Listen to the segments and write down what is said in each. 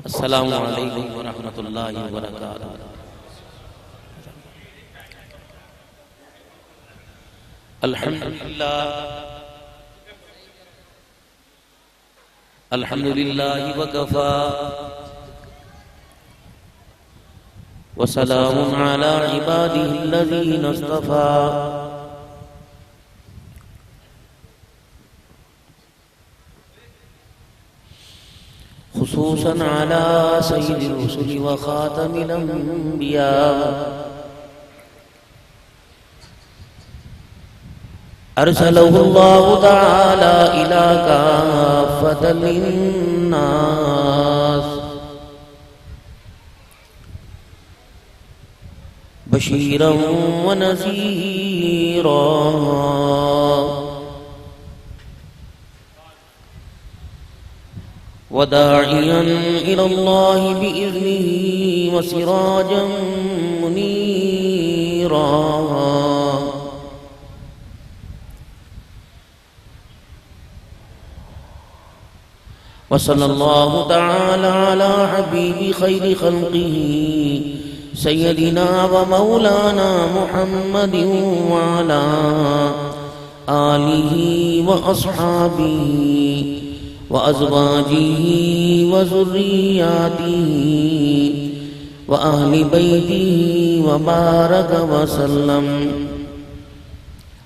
السلام علیکم ورحمۃ اللہ وبرکاتہ۔ الحمدللہ وکفا وسلام علی عبادہ الذین اصطفى۔ خصوصاً على سيد الرسل وخاتم الأنبياء أرسله الله تعالى إلى كافة للناس بشيرا ونذيرا وداعيا إلى الله بإذنه وسراجا منيرا وصلى الله تعالى على حبيب خير خلقه سيدنا ومولانا محمد وعلى آله وأصحابه وأزواجه وذرياته وأهل بيته وبارك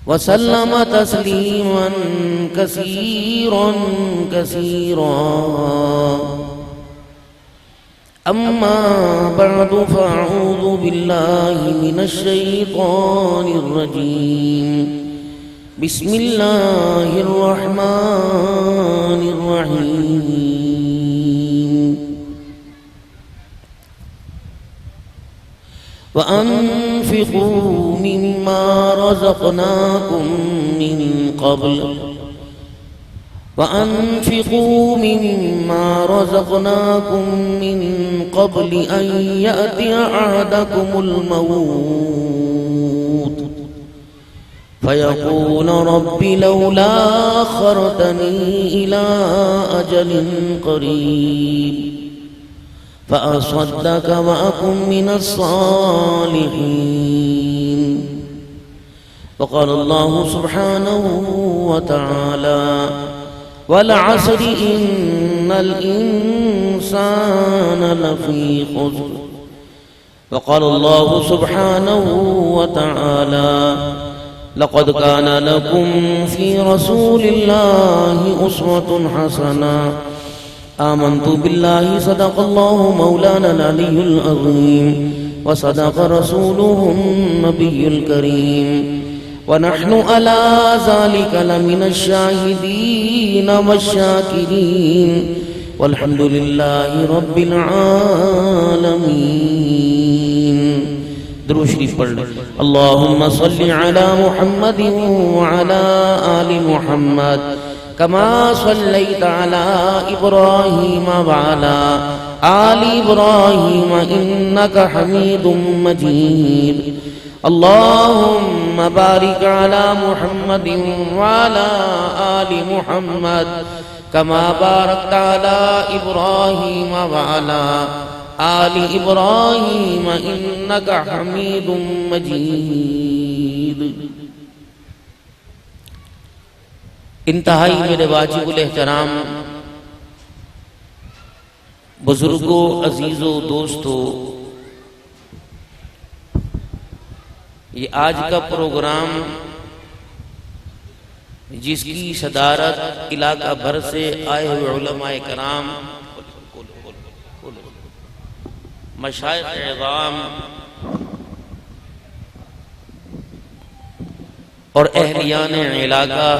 وسلم تسليما كثيرا كثيرا. أما بعد فأعوذ بالله من الشيطان الرجيم. بسم الله الرحمن الرحيم. وأنفقوا مما رزقناكم من قبل أن يأتي أحدكم الموت فيقول رب لولا أخرتني إلى أجل قريب فأصدق وأكن من الصالحين. وقال الله سبحانه وتعالى والعصر إن الإنسان لفي خسر. وقال الله سبحانه وتعالى لقد كان لكم في رسول الله أسوة حسنة. آمنت بالله صدق الله مولانا العلي العظيم وصدق رسوله النبي الكريم ونحن على ذلك لمن الشاهدين والشاكرين والحمد لله رب العالمين. درود شریف پڑھ لیں. اللهم صل على محمد وعلى آل محمد كما صليت على إبراهيم وعلى آل إبراهيم إنك حميد مجيد. اللهم بارك على محمد وعلى آل محمد كما باركت على إبراهيم وعلى آل إبراهيم إنك حميد مجيد. انتہائی میرے واجب الاحترام بزرگوں، عزیزوں، دوستوں، یہ آج کا پروگرام جس کی صدارت علاقہ بھر سے آئے ہوئے علماء کرام، مشائخ اعظام اور اہلیان علاقہ،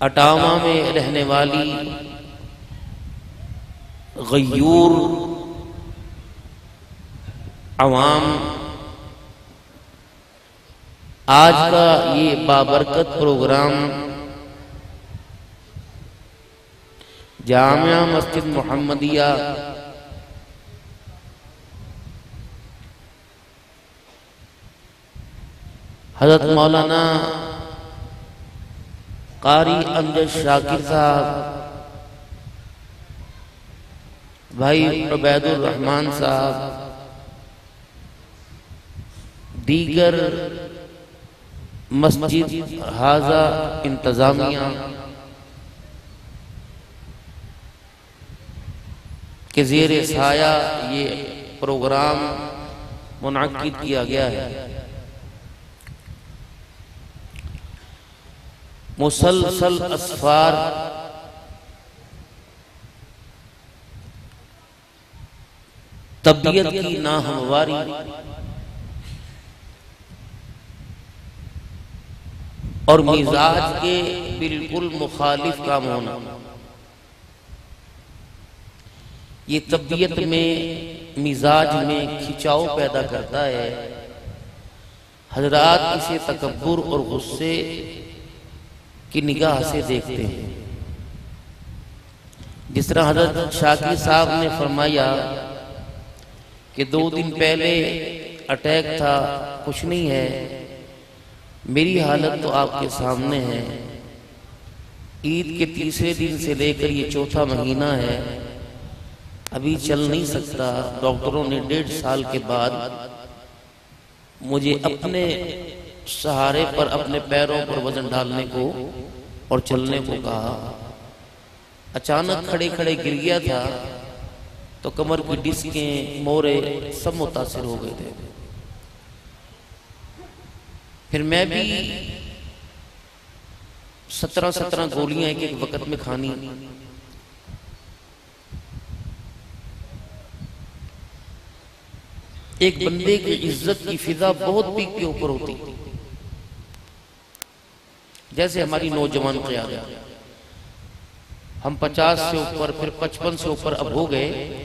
اٹاما میں رہنے والی غیور عوام، آج کا یہ بابرکت پروگرام جامعہ مسجد محمدیہ حضرت مولانا قاری امجد شاکر صاحب بھائی عبید الرحمان صاحب، دیگر مسجد حاضہ انتظامیہ کے زیر سایہ یہ پروگرام منعقد کیا گیا ہے۔ مسلسل اسفار طبیعت کی ناہمواری اور مزاج کے بالکل مخالف کام ہونا، یہ طبیعت میں مزاج میں کھچاؤ پیدا کرتا ہے۔ حضرات اسے تکبر اور غصے کی نگاہ سے دیکھتے ہیں۔ جس طرح حضرت شاکر صاحب نے فرمایا کہ 2 دن پہلے اٹیک تھا، کچھ نہیں ہے، میری حالت تو آپ کے سامنے ہے۔ عید کے 3رے دن سے لے کر یہ 4تھا مہینہ ہے، ابھی چل نہیں سکتا۔ ڈاکٹروں نے 1.5 سال کے بعد مجھے اپنے سہارے پر، اپنے پیروں پر وزن ڈالنے کو اور چلنے کو کہا۔ اچانک کھڑے کھڑے گر گیا تھا تو کمر کی ڈسکیں، موڑے سب متاثر ہو گئے تھے۔ پھر میں بھی 17 گولیاں ایک وقت میں کھانی۔ ایک بندے کی عزت کی فضا بہت پیک کے اوپر ہوتی، جیسے ہماری نوجوان قیادت، ہم 50 سے اوپر، پھر 55 سے اوپر اب ہو گئے،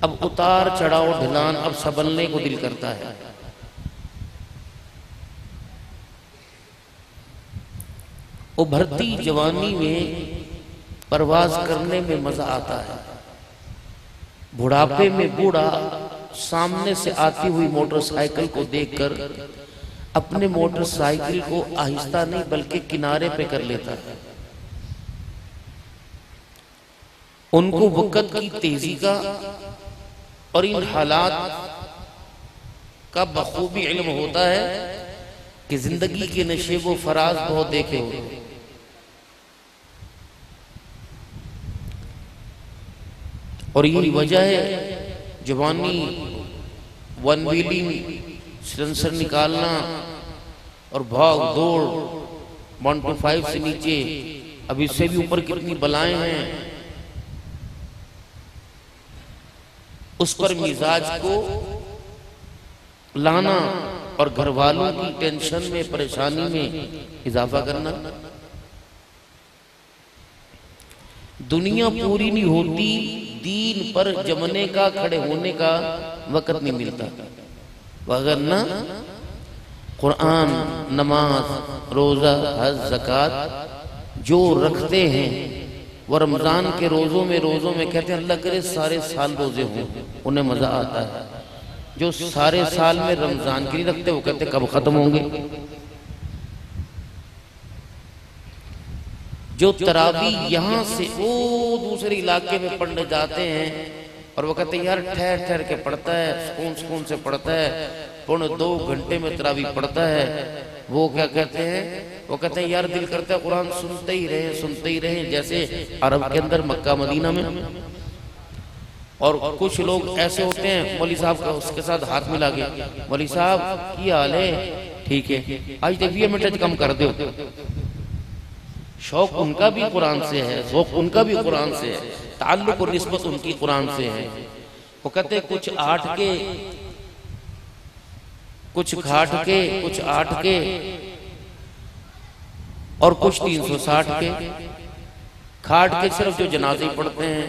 اب اتار چڑھاؤ ڈھلان، اب سنبھلنے کو دل کرتا ہے۔ ابھرتی جوانی میں پرواز کرنے میں مزہ آتا ہے۔ بڑھاپے میں بوڑھا سامنے سے آتی ہوئی موٹر سائیکل کو دیکھ کر اپنے موٹر سائیکل کو آہستہ نہیں بلکہ کنارے پہ کر لیتا ہے۔ ان کو وقت کی تیزی کا اور ان حالات کا بخوبی علم ہوتا ہے کہ زندگی کے نشیب و فراز بہت دیکھے ہوئے، اور یہی وجہ ہے جوانی، ون ویلنگ، سلنسر نکالنا اور بھاگ دوڑ 125 سے نیچے، اب اس سے بھی اوپر کتنی بلائیں ہیں، اس پر مزاج کو لانا اور گھر والوں کی ٹینشن میں، پریشانی میں اضافہ کرنا۔ دنیا پوری نہیں ہوتی، دین پر جمنے کا، کھڑے ہونے کا وقت نہیں ملتا، وگرنہ قرآن، نماز، روزہ، حج، زکوٰۃ جو رکھتے ہیں وہ رمضان کے روزوں میں کہتے ہیں اللہ کرے سارے سال روزے ہوں، انہیں مزہ آتا ہے۔ جو سارے سال میں رمضان کے لیے رکھتے وہ کہتے کب ختم ہوں گے۔ جو تراویح یہاں سے وہ دوسرے علاقے میں پڑھنے جاتے ہیں اور وہ کہتے ہیں یار ٹھہر ٹھہر کے پڑھتا ہے، سکون سے پڑھتا ہے، 2.5 گھنٹے میں تراویح پڑھتا ہے، وہ کیا کہتے ہیں؟ وہ کہتے ہیں یار دل کرتا ہے قرآن سنتے ہی رہیں، جیسے عرب کے اندر مکہ مدینہ میں۔ اور کچھ لوگ ایسے ہوتے ہیں، مولوی صاحب کا اس کے ساتھ ہاتھ ملا کے، مولوی صاحب کی حال ہے؟ ٹھیک ہے، آج 20 منٹ کم کر دو۔ شوق ان کا بھی قرآن سے ہے، ذوق ان کا بھی قرآن سے ہے، تعلق اور نسبت ان کی قرآن سے ہے۔ وہ کہتے ہیں کچھ 8 کے، کچھ کھاٹ کے، کچھ 8 کے اور کچھ 360 کے۔ کھاٹ کے صرف جو جنازے پڑھتے ہیں،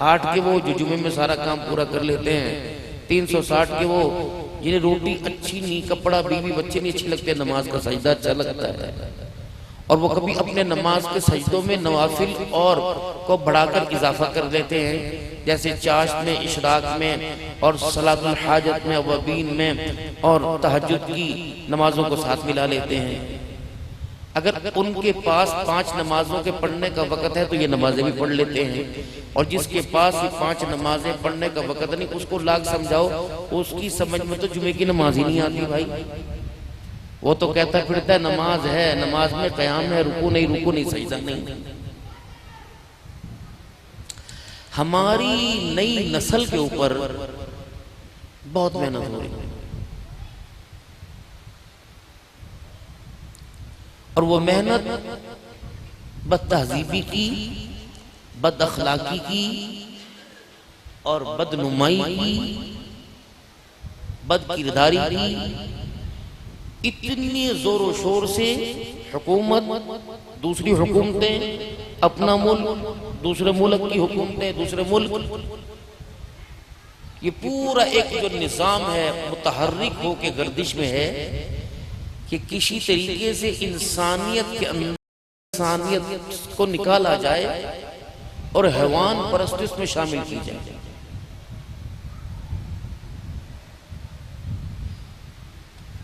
8 کے وہ جو جمعے میں سارا کام پورا کر لیتے ہیں، 360 کے وہ جنہیں روٹی اچھی نہیں، کپڑا بیوی بچے نہیں اچھی لگتے، نماز کا سجدہ اچھا لگتا ہے، اور وہ کبھی اپنے نماز کے سجدوں میں نوافل اور کو بڑھا کر اضافہ کر لیتے ہیں، جیسے چاشت میں، اشراق میں، اور صلاۃ الحاجت میں، اوابین میں، اور تہجد کی نمازوں کو ساتھ ملا لیتے ہیں۔ اگر ان کے پاس 5 نمازوں کے پڑھنے کا وقت ہے تو یہ نمازیں بھی پڑھ لیتے ہیں، اور جس کے پاس یہ 5 نمازیں پڑھنے کا وقت نہیں، اس کو لاکھ سمجھاؤ، اس کی سمجھ میں تو جمعے کی نماز ہی نہیں آتی بھائی۔ وہ تو کہتا پھرتا ہے نماز ہے، نماز میں قیام ہے، رکوع نہیں، سجدہ نہیں۔ ہماری نئی نسل کے اوپر بہت محنت ہو رہی ہے، اور وہ محنت بد تہذیبی کی، بد اخلاقی کی، اور بد نمائی کی، بد کرداری کی، اتنی زور و شور سے حکومت، دوسری حکومتیں، اپنا ملک، دوسرے ملک کی حکومتیں، دوسرے ملک، یہ پورا ایک جو نظام ہے متحرک ہو کے گردش میں ہے کہ کسی طریقے سے انسانیت کے اندر انسانیت کو نکالا جائے اور حیوان پرستی میں شامل کی جائے۔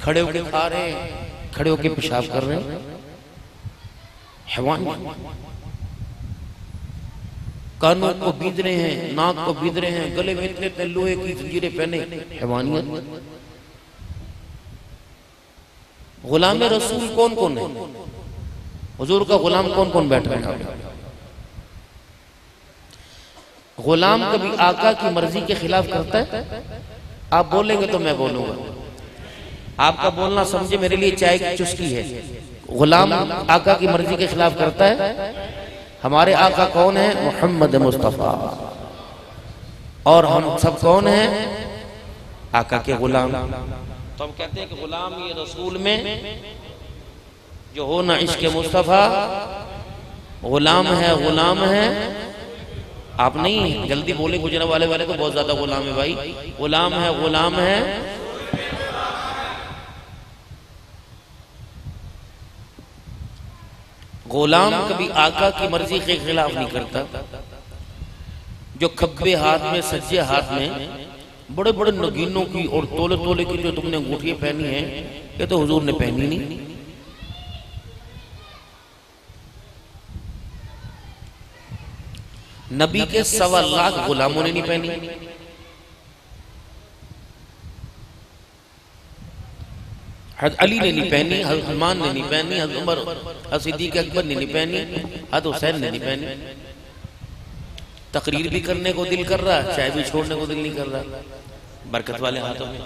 کھڑے ہو کے کھا رہے ہیں، کھڑے ہو کے پیشاب کر رہے ہیں، حیوان کانوں کو بیندھ رہے ہیں، ناک کو بیندھ رہے ہیں، گلے میں اتنے لوہے کی زنجیریں پہنے، حیوانیت۔ غلام رسول کون کون ہے؟ حضور کا غلام کون کون بیٹھ رہا ہے؟ غلام کبھی آقا کی مرضی کے خلاف کرتا ہے؟ آپ بولیں گے تو میں بولوں گا، آپ کا بولنا سمجھے میرے لیے چائے کی چسکی ہے۔ غلام آقا کی مرضی کے خلاف کرتا ہے؟ ہمارے آقا کون ہیں؟ محمد مصطفیٰ، اور ہم سب کون ہیں؟ آقا کے غلام۔ تو ہم کہتے ہیں کہ غلام یہ رسول میں جو ہو نا عشق مصطفیٰ، غلام ہے۔ آپ نہیں جلدی بولے، گجرا والے تو بہت زیادہ غلام ہے بھائی، غلام ہے۔ غلام کبھی آقا کی مرضی کے خلاف نہیں کرتا۔ جو کھبے ہاتھ میں، سجے ہاتھ میں بڑے بڑے نگینوں کی اور تولے کی جو تم نے انگوٹھیاں پہنی ہیں، یہ تو حضور نے پہنی نہیں۔ نبی کے 1.25 لاکھ غلاموں نے نہیں پہنی۔ حضرت علی نے نہیں پہنی، حضرت عثمان نے نہیں پہنی، حضرت عمر، حضرت صدیق اکبر نے نہیں پہنی، حضرت حسین نے نہیں پہنی۔ تقریر بھی کرنے کو دل کر رہا، چائے بھی چھوڑنے کو دل نہیں کر رہا۔ برکت والے ہاتھوں میں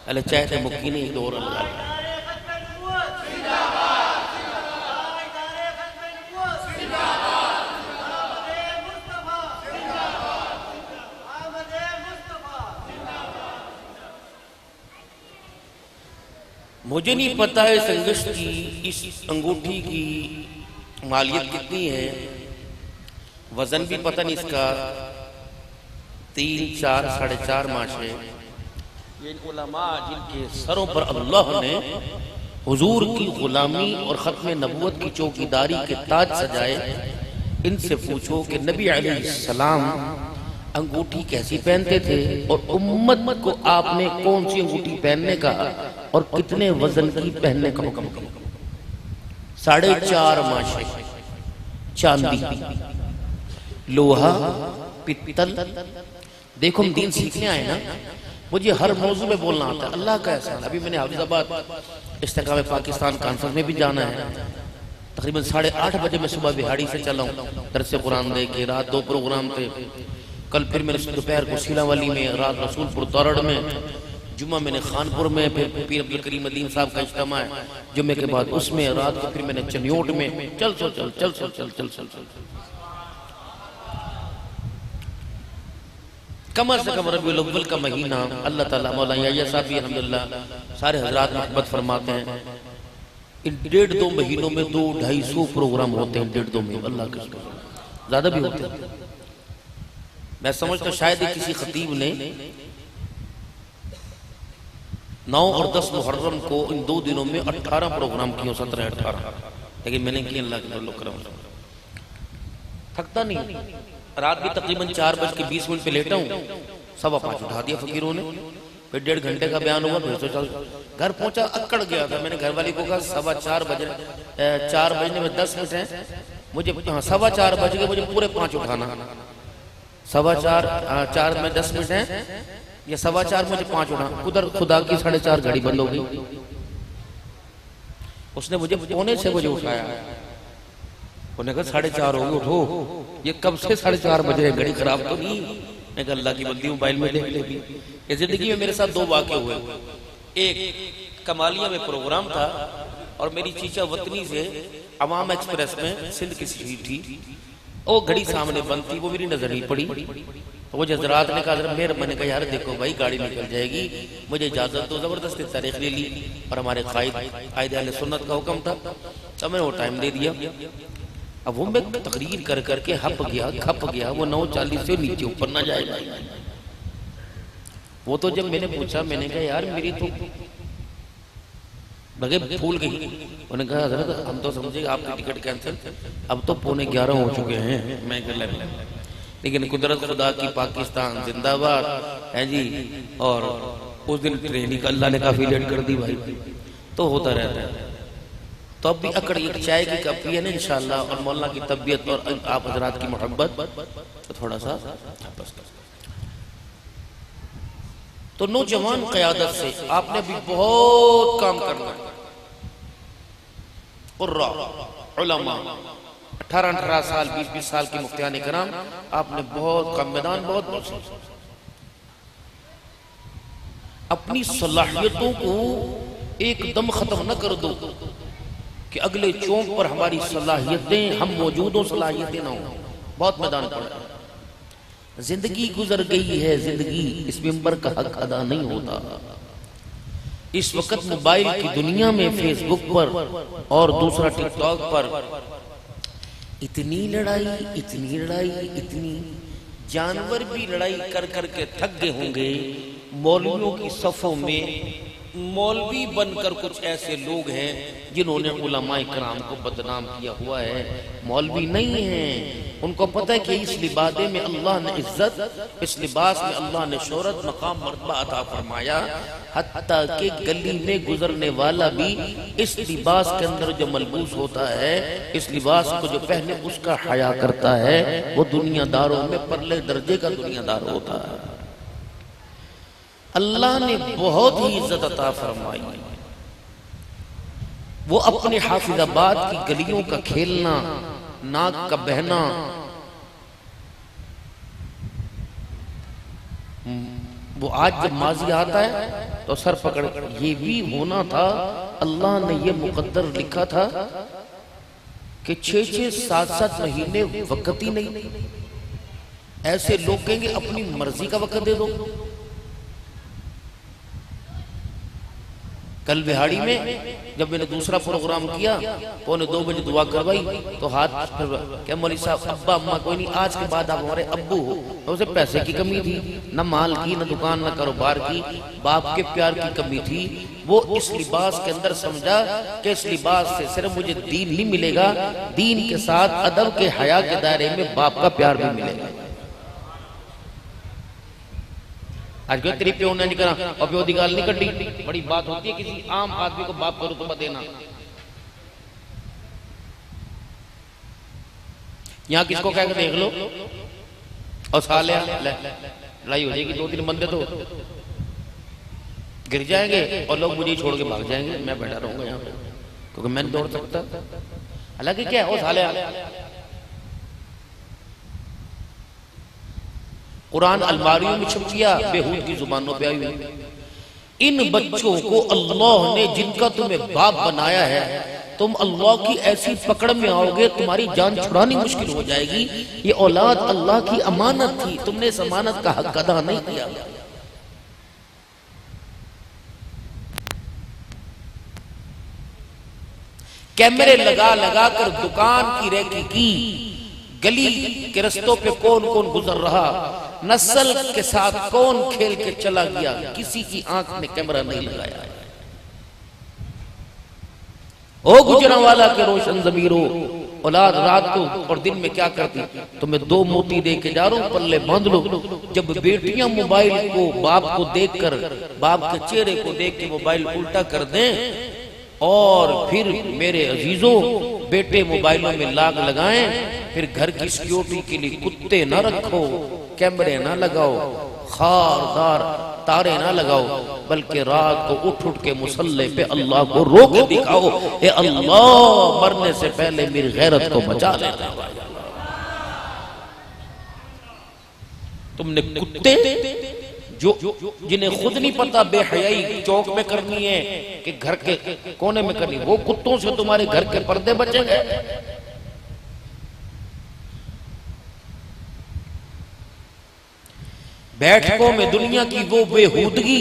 اللہ چاہتے مکی نہیں دور اللہ۔ مجھے نہیں پتا ہے اس انگشت کی، اس انگوٹھی کی مالیت کتنی ہے، وزن بھی پتہ نہیں اس کا، 3 4 4.5 ماشے۔ یہ علماء جن کے سروں پر اللہ نے حضور کی غلامی اور ختم نبوت کی چوکیداری کے تاج سجائے، ان سے پوچھو کہ نبی علیہ السلام انگوٹھی کیسی پہنتے تھے، اور امت کو آپ نے کون سی انگوٹھی پہننے کا اور کتنے وزن کی پہننے کا حکم کیا؟ 4.5 ماشے، چاندی، لوہا، پتل۔ دیکھو ہم دین سیکھنے آئے نا، مجھے ہر موضوع میں بولنا آتا ہے، اللہ کا احسان۔ ابھی میں نے حافظ آباد استحکام پاکستان کانفرنس میں بھی جانا ہے، تقریباً 8:30 بجے میں صبح بہاڑی سے چلا ہوں، درس قرآن دے کے، رات 2 پروگرام تھے، کل پھر میں نے دوپہر کو سیلا والی میں، رات رسول پور تارڑ میں، جمعہ میں نے خانپور میں، پھر پیر عبدالکریم مدین صاحب کا اجتماع ہے جمعے کے بعد اس میں، رات کو پھر میں نے چنیوٹ میں، چل کم از کم ربیع الاول کا مہینہ اللہ تعالیٰ مولانا یحییٰ صاحب بھی الحمدللہ سارے حضرات محبت فرماتے ہیں، ان 1.5-2 مہینوں میں 200-250 پروگرام ہوتے ہیں، 1.5-2 میں، اللہ کے شکر زیادہ بھی ہوتے ہیں۔ میں سمجھتا شاید ہی کسی خطیب نے 9 اور 10 محرم کو ان 2 دنوں میں 18 پروگرام کیے 17-18، لیکن میں نے کی اللہ کے فضل و کرم سے، تھکتا نہیں۔ رات بھی تقریباً 4:20 پہ لیٹا ہوں، 5:15 اٹھا دیا فقیروں نے، پھر 1.5 گھنٹے کا بیان ہوا، پھر سوچا گھر پہنچا اکڑ گیا تھا۔ میں نے گھر والی کو کہا 4:15 بجے 4 بجنے میں 10 منٹ ہیں، مجھے 4:15 بج گئے، مجھے پورے 5 اٹھانا، 4:15 میں 10 منٹ ہیں یا 4:15 مجھے 5 اٹھانا۔ ادھر خدا کی 4:30 گھڑی بند ہو گئی، اس نے مجھے 5:45 بجے اٹھایا، انہوں نے کہا 4:30 ہو گئی اٹھو، یہ کب سے 4:30 بجے گھڑی خراب تو نہیں؟ میں کہا اللہ کی بندی موبائل میں دیکھ لیتی۔ یہ زندگی میں میرے ساتھ 2 واقعے ہوئے، ایک کمالیہ میں پروگرام تھا اور میری چیچا وطنی سے عوام ایکسپریس میں سندھ کی سیٹ تھی، وہ گھڑی سامنے بند تھی، وہ میری نظر نہیں پڑی، تو وہ حضرات نے کہا حضرت میں نے کہا یار دیکھو بھائی گاڑی نکل جائے گی، مجھے اجازت دو، زبردست تاریخ لے لی، اور ہمارے قائد اہل سنت کا حکم تھا، تو میں نے وہ ٹائم دے دیا۔ اب وہ میں تقریر کر کر کے ہپ گیا کھپ گیا، وہ 9:40 سے نیچے اوپر نہ جائے گا۔ وہ تو جب میں نے پوچھا، میں نے کہا یار میری تو بغیر پھول گئی، انہوں نے کہا حضرت ہم تو سمجھے آپ کی ٹکٹ کینسل، اب تو 11:15 ہو چکے ہیں۔ میں کہا لیکن قدرت خدا کی پاکستان زندہ باد ہے جی، اور اس دن ٹرین کا اللہ نے کافی لیٹ کر دی بھائی، تو ہوتا رہتا ہے۔ تو اب بھی اکڑ ایک چائے کی کپ پی ہے نا انشاءاللہ، اور مولانا کی طبیعت اور آپ حضرات کی محبت، تو تھوڑا سا تو نوجوان قیادت سے آپ نے بھی بہت کام کرنا ہے۔ قرہ علماء 18 سال 20 سال کے مفتیان کرام، آپ نے بہت کام میدان بہت اپنی صلاحیتوں کو ایک دم ختم نہ کر دو کہ اگلے چونک پر ہماری صلاحیتیں ہم موجود ہوں، صلاحیتیں نہ ہوں، بہت میدان پڑا۔ زندگی گزر گئی ہے، زندگی اس ممبر کا حق ادا نہیں ہوتا۔ اس وقت موبائل کی دنیا میں فیس بک پر اور دوسرا ٹک ٹاک پر اتنی لڑائی اتنی جانور بھی لڑائی کر کر کے تھک گئے ہوں گے۔ مولویوں کی صفوں میں مولوی بن کر کچھ ایسے لوگ ہیں جنہوں نے علماء کرام کو بدنام کیا ہوا ہے، مولوی نہیں ہیں۔ ان کو پتہ ہے کہ اس لباس میں اللہ نے عزت، اس لباس میں اللہ نے شہرت، مقام، مرتبہ عطا فرمایا، حتیٰ کہ گلی میں گزرنے والا بھی اس لباس کے اندر جو ملبوس ہوتا ہے، اس لباس کو جو پہنے اس کا حیا کرتا ہے، وہ دنیا داروں میں پرلے درجے کا دنیا دار ہوتا ہے۔ اللہ نے بہت ہی عزت عطا فرمائی۔ وہ اپنے حافظ آباد کی گلیوں کا کھیلنا، ناک کا بہنا، وہ آج جب ماضی آتا ہے تو سر پکڑ، یہ بھی ہونا تھا، اللہ نے یہ مقدر لکھا تھا کہ 6-6 7-7 مہینے وقت ہی نہیں۔ ایسے لوگ کہیں گے اپنی مرضی کا وقت دے دو۔ کل بہاڑی میں جب میں نے دوسرا پروگرام کیا، 1:45 بجے دعا کروائی تو ہاتھ کہ مولوی صاحب ابا اماں کوئی نہیں، آج کے بعد آپ ہمارے ابو ہو۔ اسے پیسے کی کمی تھی، نہ مال کی، نہ دکان، نہ کاروبار کی، باپ کے پیار کی کمی تھی۔ وہ اس لباس کے اندر سمجھا کہ اس لباس سے صرف مجھے دین نہیں ملے گا، دین کے ساتھ ادب کے حیا کے دائرے میں باپ کا پیار بھی ملے گا۔ آج کل تیری پیو نے نہیں کرا اور پیو دی گال نہیں کٹی، بڑی بات ہوتی ہے کسی عام آدمی کو باپ کا رتبہ دینا۔ یہاں کس کو کہہ کے دیکھ لو اور سالیا لڑائی ہو جائے گی، 2-3 بندے تو گر جائیں گے اور لوگ مجھے چھوڑ کے بھاگ جائیں گے، میں بیٹھا رہوں گا یہاں پہ کیونکہ میں نہیں دوڑ سکتا۔ حالانکہ کیا ہے وہ سالیا، قرآن الماریوں میں چھپ گیا، بیہود کی زبانوں پہ آئی ہوئی۔ ان بچوں کو اللہ نے جن کا تمہیں باپ بنایا ہے، تم اللہ کی ایسی پکڑ میں آؤ گے تمہاری جان چھڑانی مشکل ہو جائے گی۔ یہ اولاد اللہ کی امانت تھی، تم نے اس امانت کا حق ادا نہیں کیا۔ کیمرے لگا لگا کر دکان کی ریکی کی، گلی کے رستوں پہ کون کون گزر رہا، نسل کے ساتھ کون کھیل کے چلا گیا، کسی کی آنکھ میں کیمرہ نہیں لگایا۔ او گجرانوالا کے روشن ضمیرو، اولاد رات کو اور دن میں کیا کرتی؟ تمہیں 2 موتی دے کے جا رہا ہوں، پلے باندھ لو۔ جب بیٹیاں موبائل کو باپ کو دیکھ کر، باپ کے چہرے کو دیکھ کے موبائل الٹا کر دیں، اور پھر میرے عزیزوں بیٹے موبائلوں میں لاگ لگائیں، پھر گھر کی سیکیورٹی کے لیے کتے نہ رکھو، کیمرے نہ لگاؤ، خاردار تارے نہ لگاؤ، بلکہ رات کو اٹھ کے مصلی پہ اللہ کو رو کے دکھاؤ، اے اللہ مرنے سے پہلے میری غیرت کو بچا لینا۔ تم نے کتے جو جنہیں خود نہیں پتا بے حیائی چوک میں کرنی ہے کہ گھر کے کونے میں کرنی، وہ کتوں سے تمہارے گھر کے پردے بچیں گے؟ بیٹھکوں میں دنیا کی وہ بےہودگی،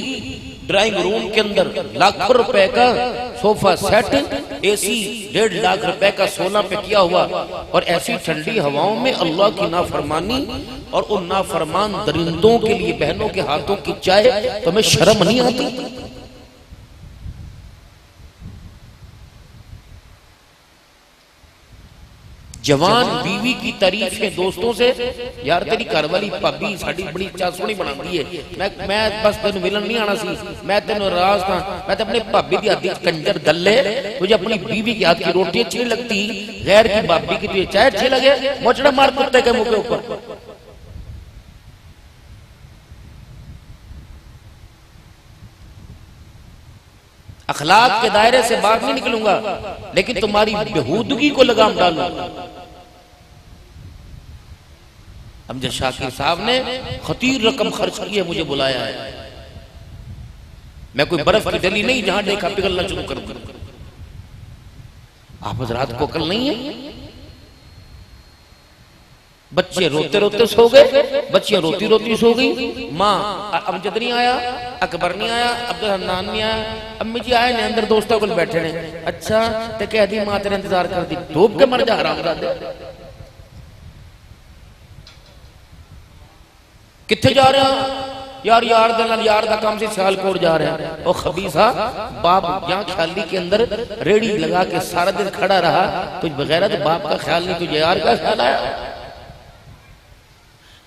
ڈرائنگ روم کے اندر لاکھوں روپے کا صوفہ سیٹ، اے سی 1.5 لاکھ روپے کا سونا پہ کیا ہوا، اور ایسی ٹھنڈی ہواؤں میں اللہ کی نافرمانی اور ان نافرمان درندوں کے لیے بہنوں کے ہاتھوں کی چائے، تمہیں شرم نہیں آتی؟ جوان بیوی کی تعریفیں دوستوں سے، یار تیری گھر والی بھابی ساڈی بڑی سونی بنا دی ہے، میں بس تینوں ملن نہیں آنا سی، میں تینوں راز تھا، میں تے اپنے بھابی دی ہاتھ دی کنجر دلے، تجھے اپنی بیوی کی ہاتھ کی روٹی اچھی نہیں لگتی، غیر کی بھابی کی تجھے چائے اچھی لگے، موچڑا مار کتے کے منہ کے اوپر۔ اخلاق کے دائرے سے باہر نہیں نکلوں گا، لیکن تمہاری بےہودگی کو لگام ڈالوں۔ امجد شاکر صاحب نے خطیر رقم خرچ کی ہے، مجھے بلایا ہے، میں کوئی برف کی ڈلی نہیں جہاں دیکھا پگھلنا شروع کر دوں۔ آپ حضرات کو عقل نہیں ہے؟ بچے روتے روتے سو گئے، بچیاں روتی روتی سو گئی، ماں امجد نہیں آیا، اکبر نہیں آیا، عبدالحنان نہیں آیا، امی جی آئے نے اندر دوستوں کو بیٹھے نے، اچھا تے کہہ دی ماں تیرے انتظار کر دی، ڈوب کے مر جا حرام زادے۔ کتھے جا رہے ہیں؟ یار یار دلال یار دا کام سے سیال کور جا رہے ہیں۔ او خبیثہ، باپ یہاں خیالی کے اندر ریڑی لگا کے سارا دن کھڑا رہا، تجھ بغیرت باپ کا خیال نہیں، تجھے یار کا خیال آیا؟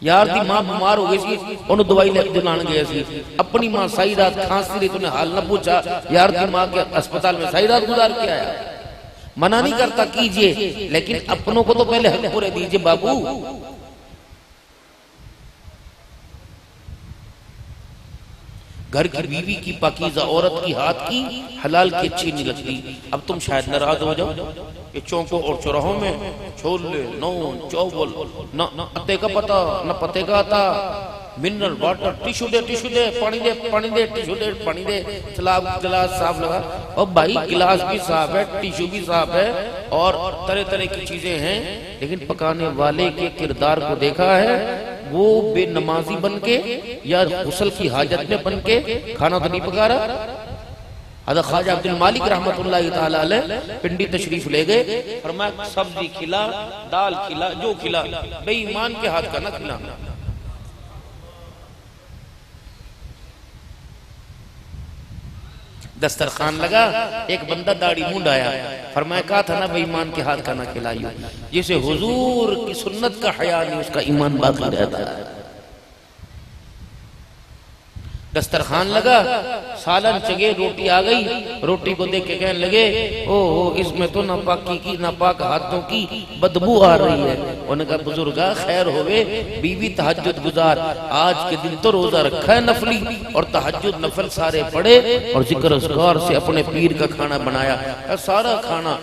یار دی ماں بیمار ہو گئی سی، انہوں دوائی لے دلان گئے سی، اپنی ماں سائی رات کھانسی رہی، تو نے حال نہ پوچھا، یار دی ماں کے اسپتال میں سائی رات گزار کے آیا۔ منع نہیں کرتا کیجئے، لیکن اپنوں کو تو پہلے حق پورے دیجئے بابو۔ گھر کی بیوی کی پاکیزہ عورت کی ہاتھ کی حلال کی اچھی نہیں لگتی۔ اب تم شاید ناراض ہو جاؤ، یہ چونکوں اور چوراہوں میں چھولے نون چاول نہ اتے کا پتا نہ پتے کا آتا، منرل واٹر، ٹیشو دے پانی دے پانی دے، ٹیشو دے پانی دے، گلاس صاف لگا۔ اور بھائی گلاس بھی صاف ہے، ٹیشو بھی صاف ہے، اور طرح طرح کی چیزیں ہیں، لیکن پکانے والے کے کردار کو دیکھا ہے؟ وہ بے نمازی بن کے یا غسل کی حاجت میں بن کے کھانا تو نہیں پکا رہا۔ حضرت خواجہ عبد المالک رحمت اللہ تعالی علیہ پنڈی تشریف لے گئے، فرمایا سبزی کھلا، دال کھلا، جو کھلا، بے ایمان کے ہاتھ کا نہ کھلا۔ دسترخوان لگا، ایک بندہ داڑھی مونڈ آیا، فرمایا کہا تھا نا بے ایمان کے ہاتھ کا نہ کھلائیو۔ جسے حضور کی سنت کا حیا نہیں، اس کا ایمان باقی رہتا ہے۔ دسترخوان لگا، سالن چگے، روٹی آ گئی، روٹی کو دیکھ کے کہنے لگے اوہ اس میں تو ناپاکی کی ناپاک ہاتھوں کی بدبو آ رہی ہے۔ انہوں نے کہا بزرگا خیر ہوئے، بیوی تہجد گزار، آج کے دن تو روزہ رکھا ہے نفلی، اور تہجد نفل سارے پڑے، اور ذکر اذکار سے اپنے پیر کا کھانا بنایا۔ سارا کھانا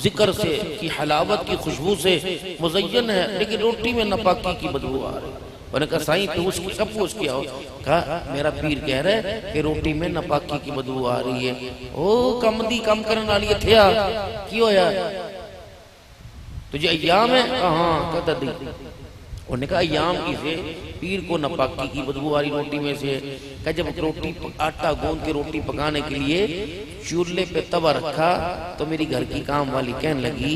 ذکر سے کی حلاوت کی خوشبو سے مزین ہے، لیکن روٹی میں ناپاکی کی بدبو آ رہی ہے۔ انہوں نے کہا سائیں تو اس کی سب پوچھ کیا ہو؟ کہا میرا پیر کہہ رہا ہے کہ روٹی میں ناپاکی کی بدبو آ رہی ہے۔ او کم دی کم کرن والی تھیا کی ہویا تجھے ایام ہے؟ ہاں کہتا دی۔ انہوں نے کہا ایام کی سے پیر کو ناپاکی کی بدبو والی روٹی میں سے؟ کہ جب روٹی آٹا گوندھ کے روٹی پکانے کے لیے چولہے پہ توا رکھا تو میری گھر کی کام والی کہنے لگی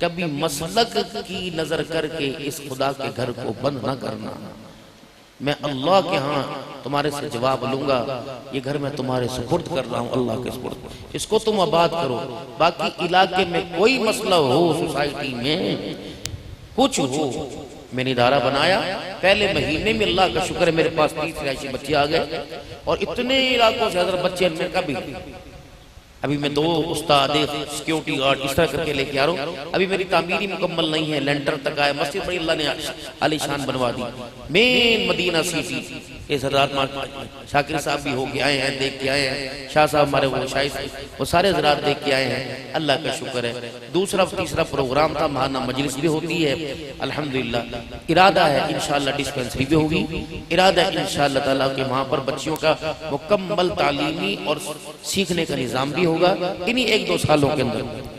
کبھی مسلک کی نظر کر کے اس خدا کے گھر کو بند نہ کرنا. میں اللہ کے ہاں تمہارے سے جواب لوں گا. یہ گھر میں تمہارے سپرد کر رہا ہوں, اللہ کے سپرد. اس کو تم آباد کرو. باقی علاقے میں کوئی مسئلہ ہو, سوسائٹی میں کچھ ہو, میں نے ادارہ بنایا. پہلے مہینے میں اللہ کا شکر ہے میرے پاس 30 رہائشی بچے آ گئے, اور اتنے علاقوں سے حضرت بچے میں کبھی ابھی میں 2 استاد سیکیورٹی گارڈ اس طرح کر کے لے کے آ رہا ہوں. ابھی میری تعمیری مکمل نہیں ہے, لینٹر تک آیا. مسجد بڑی اللہ نے عالی شان بنوا دی. مین مدینہ سٹی اس حضرات شاکر صاحب بھی ہو کے آئے ہیں, دیکھ کے آئے ہیں. شاہ صاحب ہمارے وہ شاہد وہ سارے حضرات دیکھ کے آئے ہیں, اللہ کا شکر ہے. دوسرا تیسرا پروگرام تھا, ماہانہ مجلس بھی ہوتی ہے الحمدللہ. ارادہ ہے انشاءاللہ ڈسپینسری بھی ہوگی. ارادہ ہے انشاءاللہ تعالیٰ کہ وہاں پر بچیوں کا مکمل تعلیمی اور سیکھنے کا نظام بھی ہوگا انہی 1-2 سالوں کے اندر.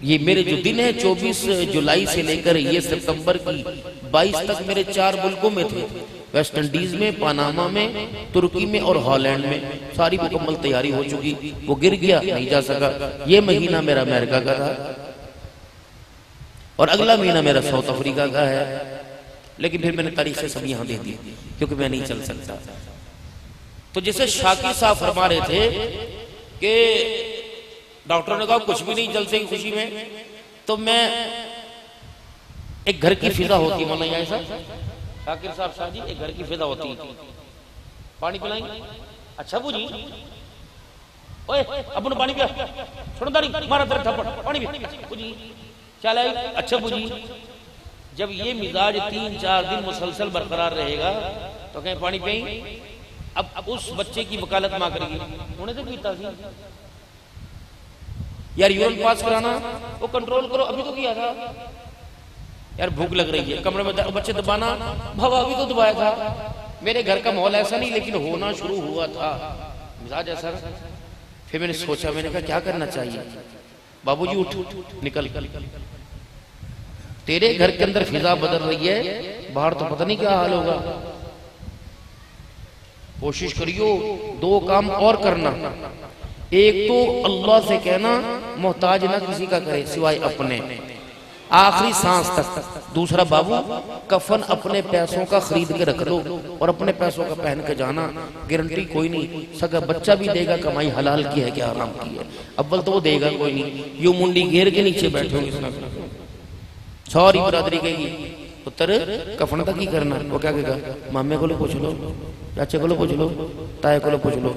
یہ میرے جو دن ہے 24 جولائی سے لے کر یہ ستمبر کی 22 تک میرے 4 ملکوں میں تھے. ویسٹ انڈیز میں, پاناما میں, ترکی میں اور ہالینڈ میں. ساری مکمل تیاری ہو چکی. وہ گر گیا, نہیں جا سکا. یہ مہینہ میرا امریکہ کا تھا, اور اگلا مہینہ میرا ساؤتھ افریقہ کا ہے. لیکن پھر میں نے تاریخیں سب یہاں دے دی کیونکہ میں نہیں چل سکتا. تو جیسے شاکر صاحب فرما رہے تھے کہ ڈاکٹر نے کہا کچھ بھی نہیں جلسے کی خوشی میں, تو میں ایک گھر کی فضا ہوتی ہے مولانا ایسا شاکر صاحب شاہ جی, ایک گھر کی فضا ہوتی ہے. پانی پلائیں گے؟ اچھا بو جی, اوے ابو نے پانی پیا, چھوڑ داری مارا تیرے تھپڑ, پانی پیا بو جی, چل آئی. اچھا بو جی, جب یہ مزاج 3-4 دن مسلسل برقرار رہے گا تو کہیں پانی پئیں. اب اس بچے کی وکالت ماں کرے گی, انہیں تو پیتا سی یار, یورین پاس کرانا وہ کنٹرول کرو, ابھی تو کیا تھا یار, بھوک لگ رہی ہے کمرے میں بچے دبانا, بھوا ابھی تو دبایا تھا. میرے گھر کا ماحول ایسا نہیں لیکن ہونا شروع ہوا تھا مزاج ایسا. پھر میں نے سوچا, میں نے کہا کیا کرنا چاہیے. بابو جی اٹھ نکل, تیرے گھر کے اندر فضا بدل رہی ہے, باہر تو پتہ نہیں کیا حال ہوگا. کوشش کریو 2 کام اور کرنا. ایک تو اللہ سے کہنا محتاج نہ کسی کا کرے سوائے اپنے, آخری سانس تک. دوسرا بابو کفن اپنے پیسوں کا خرید کے رکھ دو اور اپنے پیسوں کا پہن کے جانا, گارنٹی کوئی نہیں. سگا بچہ بھی دے گا, کمائی حلال کی ہے کہ حرام کی ہے. اول تو وہ دے گا کوئی نہیں, یوں منڈی گھیر کے نیچے بیٹھے ہوں گے. سوری برادری کہے گی پتر کفن تک ہی کرنا. وہ کیا کہے گا, مامے کو لو پوچھ لو, چاچے کو لو پوچھ لو, تائے کو لو پوچھ لو.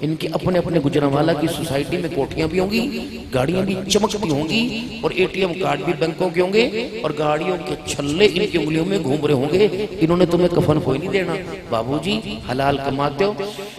ان کے اپنے اپنے گجرانوالہ کی سوسائٹی میں کوٹھیاں بھی ہوں گی, گاڑیاں بھی چمکتی ہوں گی, اور ATM کارڈ بھی بینکوں کے ہوں گے, اور گاڑیوں کے چھلے ان کی انگلیوں میں گھوم رہے ہوں گے. انہوں نے تمہیں کفن کوئی نہیں دینا. بابو جی حلال کماتے ہو,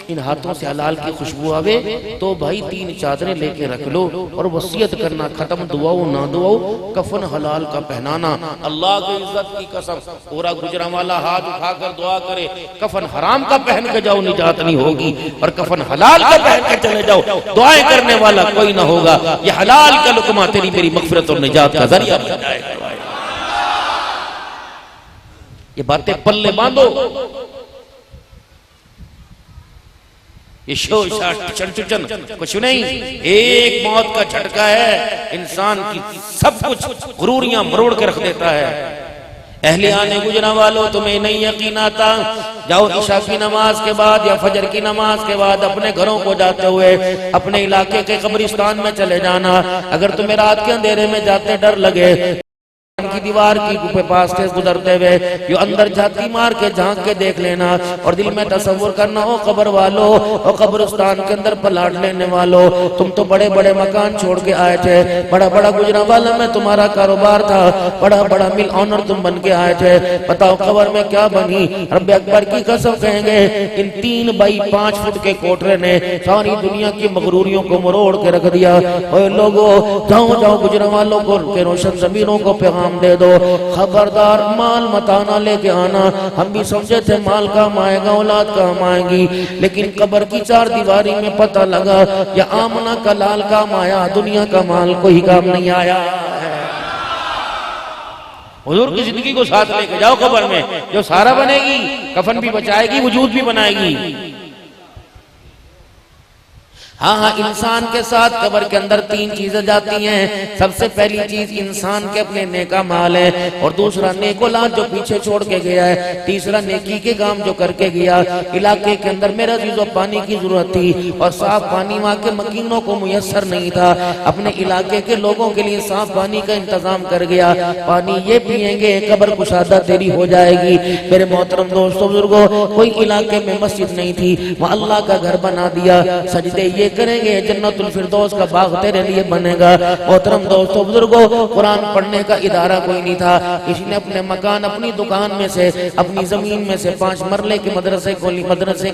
ان ہاتھوں سے حلال کی خوشبو آوے تو بھائی 3 چادریں لے کے رکھ لو, اور وصیت کرنا ختم, دعاؤ نہ دعاؤ, کفن حلال کا پہنانا. اللہ کی عزت کی قسم پورا گجرانوالہ ہاتھ اٹھا کر دعا کرے, کفن حرام کا پہن کے جاؤ نجات نہیں ہوگی, اور کفن حلال کا پہن کے چلے جاؤ دعائیں کرنے والا کوئی نہ ہوگا. یہ حلال کا لقمہ تیری میری مغفرت اور نجات کا ذریعہ بن جائے گا. یہ باتیں پلے باندھو. یہ شوشا چن کچھ نہیں, ایک موت کا جھٹکا ہے, انسان کی سب کچھ غروریاں مروڑ کے رکھ دیتا ہے. اہلیان گجرانوالوں تمہیں نہیں یقین آتا, جاؤ عشاء کی نماز کے بعد یا فجر کی نماز کے بعد اپنے گھروں کو جاتے ہوئے اپنے علاقے کے قبرستان میں چلے جانا. اگر تمہیں رات کے اندھیرے میں جاتے ڈر لگے, کی دیوار کی پاس سے گزرتے ہوئے یوں اندر جھاتی مار کے جھانک کے دیکھ لینا, اور دل میں تصور کرنا, او قبر والو, او قبرستان کے اندر پلاٹ لینے والو, تم تو بڑے بڑے مکان چھوڑ کے آئے تھے, بڑا بڑا گجرانوالہ میں تمہارا کاروبار تھا, بڑا بڑا مل آنر تم بن کے آئے تھے, بتاؤ قبر میں کیا بنی. رب اکبر کی قسم کہیں گے ان 3 بائی 5 فٹ کے کوٹرے نے ساری دنیا کی مغروریوں کو مروڑ کے رکھ دیا. اے لوگو جاؤ جاؤ گجرانوالوں کو کے روشن ضمیروں کو پیغام دے دو, خبردار مال متانا لے کے آنا. ہم بھی سمجھے تھے مال کام آئے گا, اولاد کام آئے گی, لیکن قبر کی 4 دیواری میں پتہ لگا یا آمنہ کا لال کام آیا, دنیا کا مال کوئی کام نہیں آیا. حضور کی زندگی کو ساتھ لے کے جاؤ قبر میں, جو سارا بنے گی, کفن بھی بچائے گی, وجود بھی بنائے گی. ہاں انسان کے ساتھ قبر کے اندر تین چیزیں جاتی ہیں. سب سے پہلی چیز انسان کے اپنے نیکا مال ہے، اور دوسرا نیکولاد جو پیچھے چھوڑ کے گیا ہے، تیسرا نیکی کے کام جو کر کے گیا. علاقے کے اندر میرا عزیزو پانی کی ضرورت تھی، اور صاف پانی وہاں کے مکینوں کو میسر نہیں تھا. اپنے علاقے کے لوگوں کے لیے صاف پانی کا انتظام کر گیا. پانی یہ پیئیں گے قبر کشادہ تیری ہو جائے گی. میرے محترم دوستو بزرگو، کوئی علاقے میں مسجد نہیں تھی، وہاں اللہ کا گھر بنا دیا. سجدے یہ کریں گے جنت الفردوس کا باغ تیرے لیے بنے گا. محترم دوستو بزرگو، قرآن پڑھنے کا ادارہ کوئی نہیں تھا. کسی نے اپنے مکان، اپنی دکان میں سے، اپنی زمین میں سے 5 مرلے کے مدرسے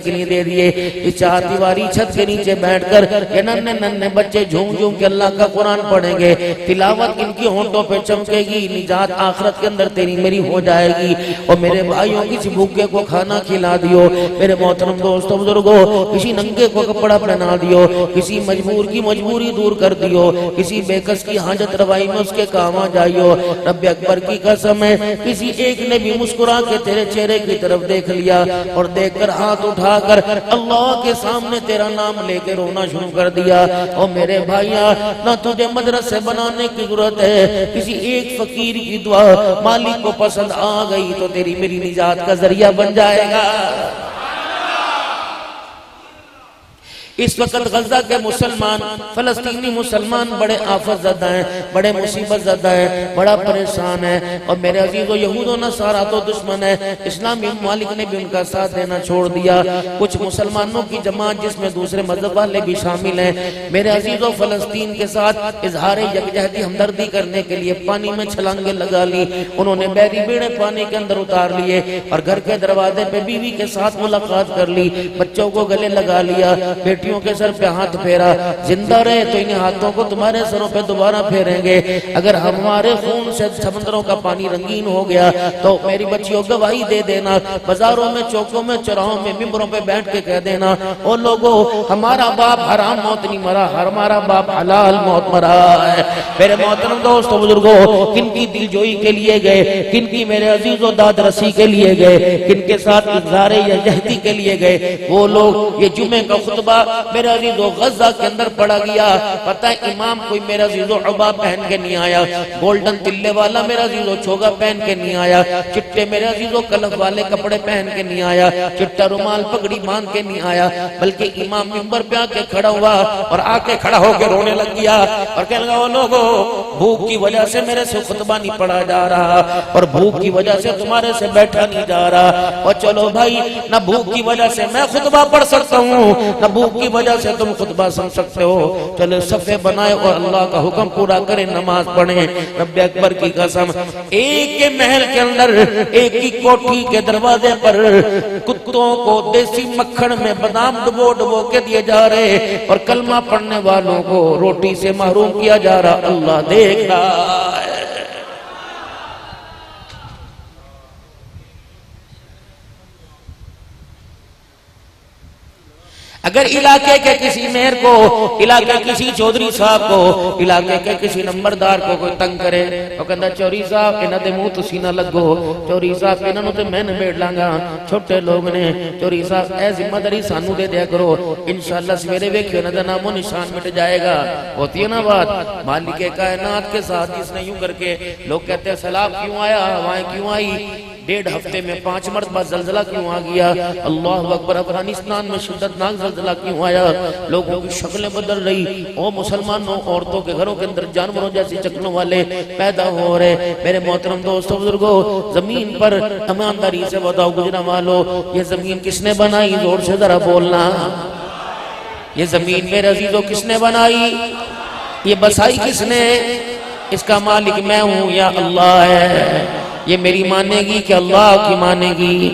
کے لیے دے دیے. اس چار دیواری چھت کے نیچے بیٹھ کر یہ ننھے ننھے بچے جھوم جھوم کے اللہ کا قرآن پڑھیں گے. تلاوت ان کی ہونٹوں پہ چمکے گی، نجات آخرت کے اندر تیری میری ہو جائے گی. اور میرے بھائیوں، کسی بھوکے کو کھانا کھلا دیو. میرے محترم دوستو بزرگو، کسی ننگے کو کپڑا پہنا دیو، کسی مجبور کی مجبوری دور کر دیو، کسی بے کس کی حاجت روائی میں اس کے کام آ جائیو. رب اکبر کی قسم ہے، کسی ایک نے بھی مسکرا کے تیرے چہرے کی طرف دیکھ لیا اور دیکھ کر ہاتھ اٹھا کر اللہ کے سامنے تیرا نام لے کے رونا شروع کر دیا. اور میرے بھائیاں، نہ تجھے مدرسے بنانے کی ضرورت ہے، کسی ایک فقیر کی دعا مالک کو پسند آ گئی تو تیری میری نجات کا ذریعہ بن جائے گا. اس وقت غزہ کے مسلمان، فلسطینی مسلمان بڑے آفت زدہ ہیں، بڑے مصیبت زدہ ہیں، بڑا پریشان ہے. اور میرے عزیزو، یہود و نصارہ تو دشمن ہے، اسلامی ممالک نے بھی ان کا ساتھ دینا چھوڑ دیا. کچھ مسلمانوں کی جماعت جس میں دوسرے مذہب والے بھی شامل ہیں، میرے عزیزو فلسطین کے ساتھ اظہار یکجہتی ہمدردی کرنے کے لیے پانی میں چھلانگیں لگا لی. انہوں نے بیری بیڑے پانی کے اندر اتار لیے اور گھر کے دروازے پہ بیوی کے ساتھ ملاقات کر لی، بچوں کو گلے لگا لیا، کے سر پہ ہاتھ پھیرا. زندہ رہے تو انہیں ہاتھوں کو تمہارے سروں پہ دوبارہ پھیریں گے. اگر ہمارے خون سے سمندروں کا پانی رنگین ہو گیا تو میری بچیوں گواہی دے دینا. بازاروں میں، چوکوں میں، چوراہوں میں، ممبروں پہ بیٹھ کے کہہ دینا، او لوگو، ہمارا باپ حرام موت نہیں مرا، ہمارا باپ حلال موت مرا ہے. میرے محترم دوستو بزرگو، کن کی دل جوئی کے لیے گئے، کن کی میرے عزیز و داد رسی کے لیے گئے، کن کے ساتھ اظہار یکجہتی کے لیے گئے. وہ لوگ، یہ جمعے کا خطبہ میرا عزیزو غزہ کے اندر پڑا گیا. پتہ ہے امام کوئی میرا عزیزو عبا پہن کے نہیں آیا، گولڈن تلے والا میرا عزیزو چھوگا پہن کے نہیں آیا، چٹے میرا عزیزو کلف والے کپڑے پہن کے نہیں آیا، چٹا رومال پگڑی باندھ کے نہیں آیا، بلکہ امام منبر پہ آ کے کھڑا ہوا اور آ کے کھڑا ہو کے رونے لگ گیا اور کہنے لگا، او لوگو، بھوک کی وجہ سے میرے سے خطبہ نہیں پڑھا جا رہا اور بھوک کی وجہ سے تمہارے سے بیٹھا نہیں جا رہا. اور چلو بھائی، نہ بھوک کی وجہ سے میں خطبہ پڑھ سکتا ہوں، نہ بھوک کی وجہ سے تم خطبہ سن سکتے ہو. چلے صفے بنائے اور اللہ کا حکم پورا کریں، نماز پڑھیں. رب اکبر کی قسم، ایک کے محل کے اندر، ایک کی کوٹھی کے دروازے پر کتوں کو دیسی مکھن میں بادام ڈبو ڈبو کے دیے جا رہے اور کلمہ پڑھنے والوں کو روٹی سے محروم کیا جا رہا. اللہ دیکھ رہا ہے. اگر علاقے کے کسی مہر کو، علاقے کسی چودھری صاحب کو، علاقے کے کسی نمبردار کو کوئی تنگ کرے تو کہتا، چوری صاحب انہاں دے منہ تسی نہ لگو، چوری صاحب انہاں نوں تے میں نبیڑ لاں گا، چھوٹے لوگ نے، چوری صاحب اے ذمہ داری سانو دے دیا کرو، انشاءاللہ سویرے ویکھیو نہ نام و نشان مٹ جائے گا. ہوتی ہے نا بات. مالک کائنات کے ساتھ جس نے یوں کر کے، لوگ کہتے ہیں سیلاب کیوں آیا، ہوائیں کیوں آئی، 1.5 ہفتے میں 5 مرتبہ زلزلہ کیوں آ گیا، اللہ اکبر، افغانستان میں شدت ناک زلزلہ کیوں آیا، لوگوں کی شکلیں بدل رہی. او مسلمانوں، عورتوں کے گھروں کے اندر جانوروں جیسی چکلوں والے پیدا ہو رہے. میرے محترم دوستو بزرگو، زمین پر ایمانداری سے بتاؤ گجرا والو، یہ زمین کس نے بنائی؟ زور سے ذرا بولنا. یہ زمین میرے عزیزو کس نے بنائی؟ یہ بسائی کس نے؟ اس کا مالک میں ہوں یا اللہ ہے. یہ میری مانے گی کہ اللہ کی مانے گی؟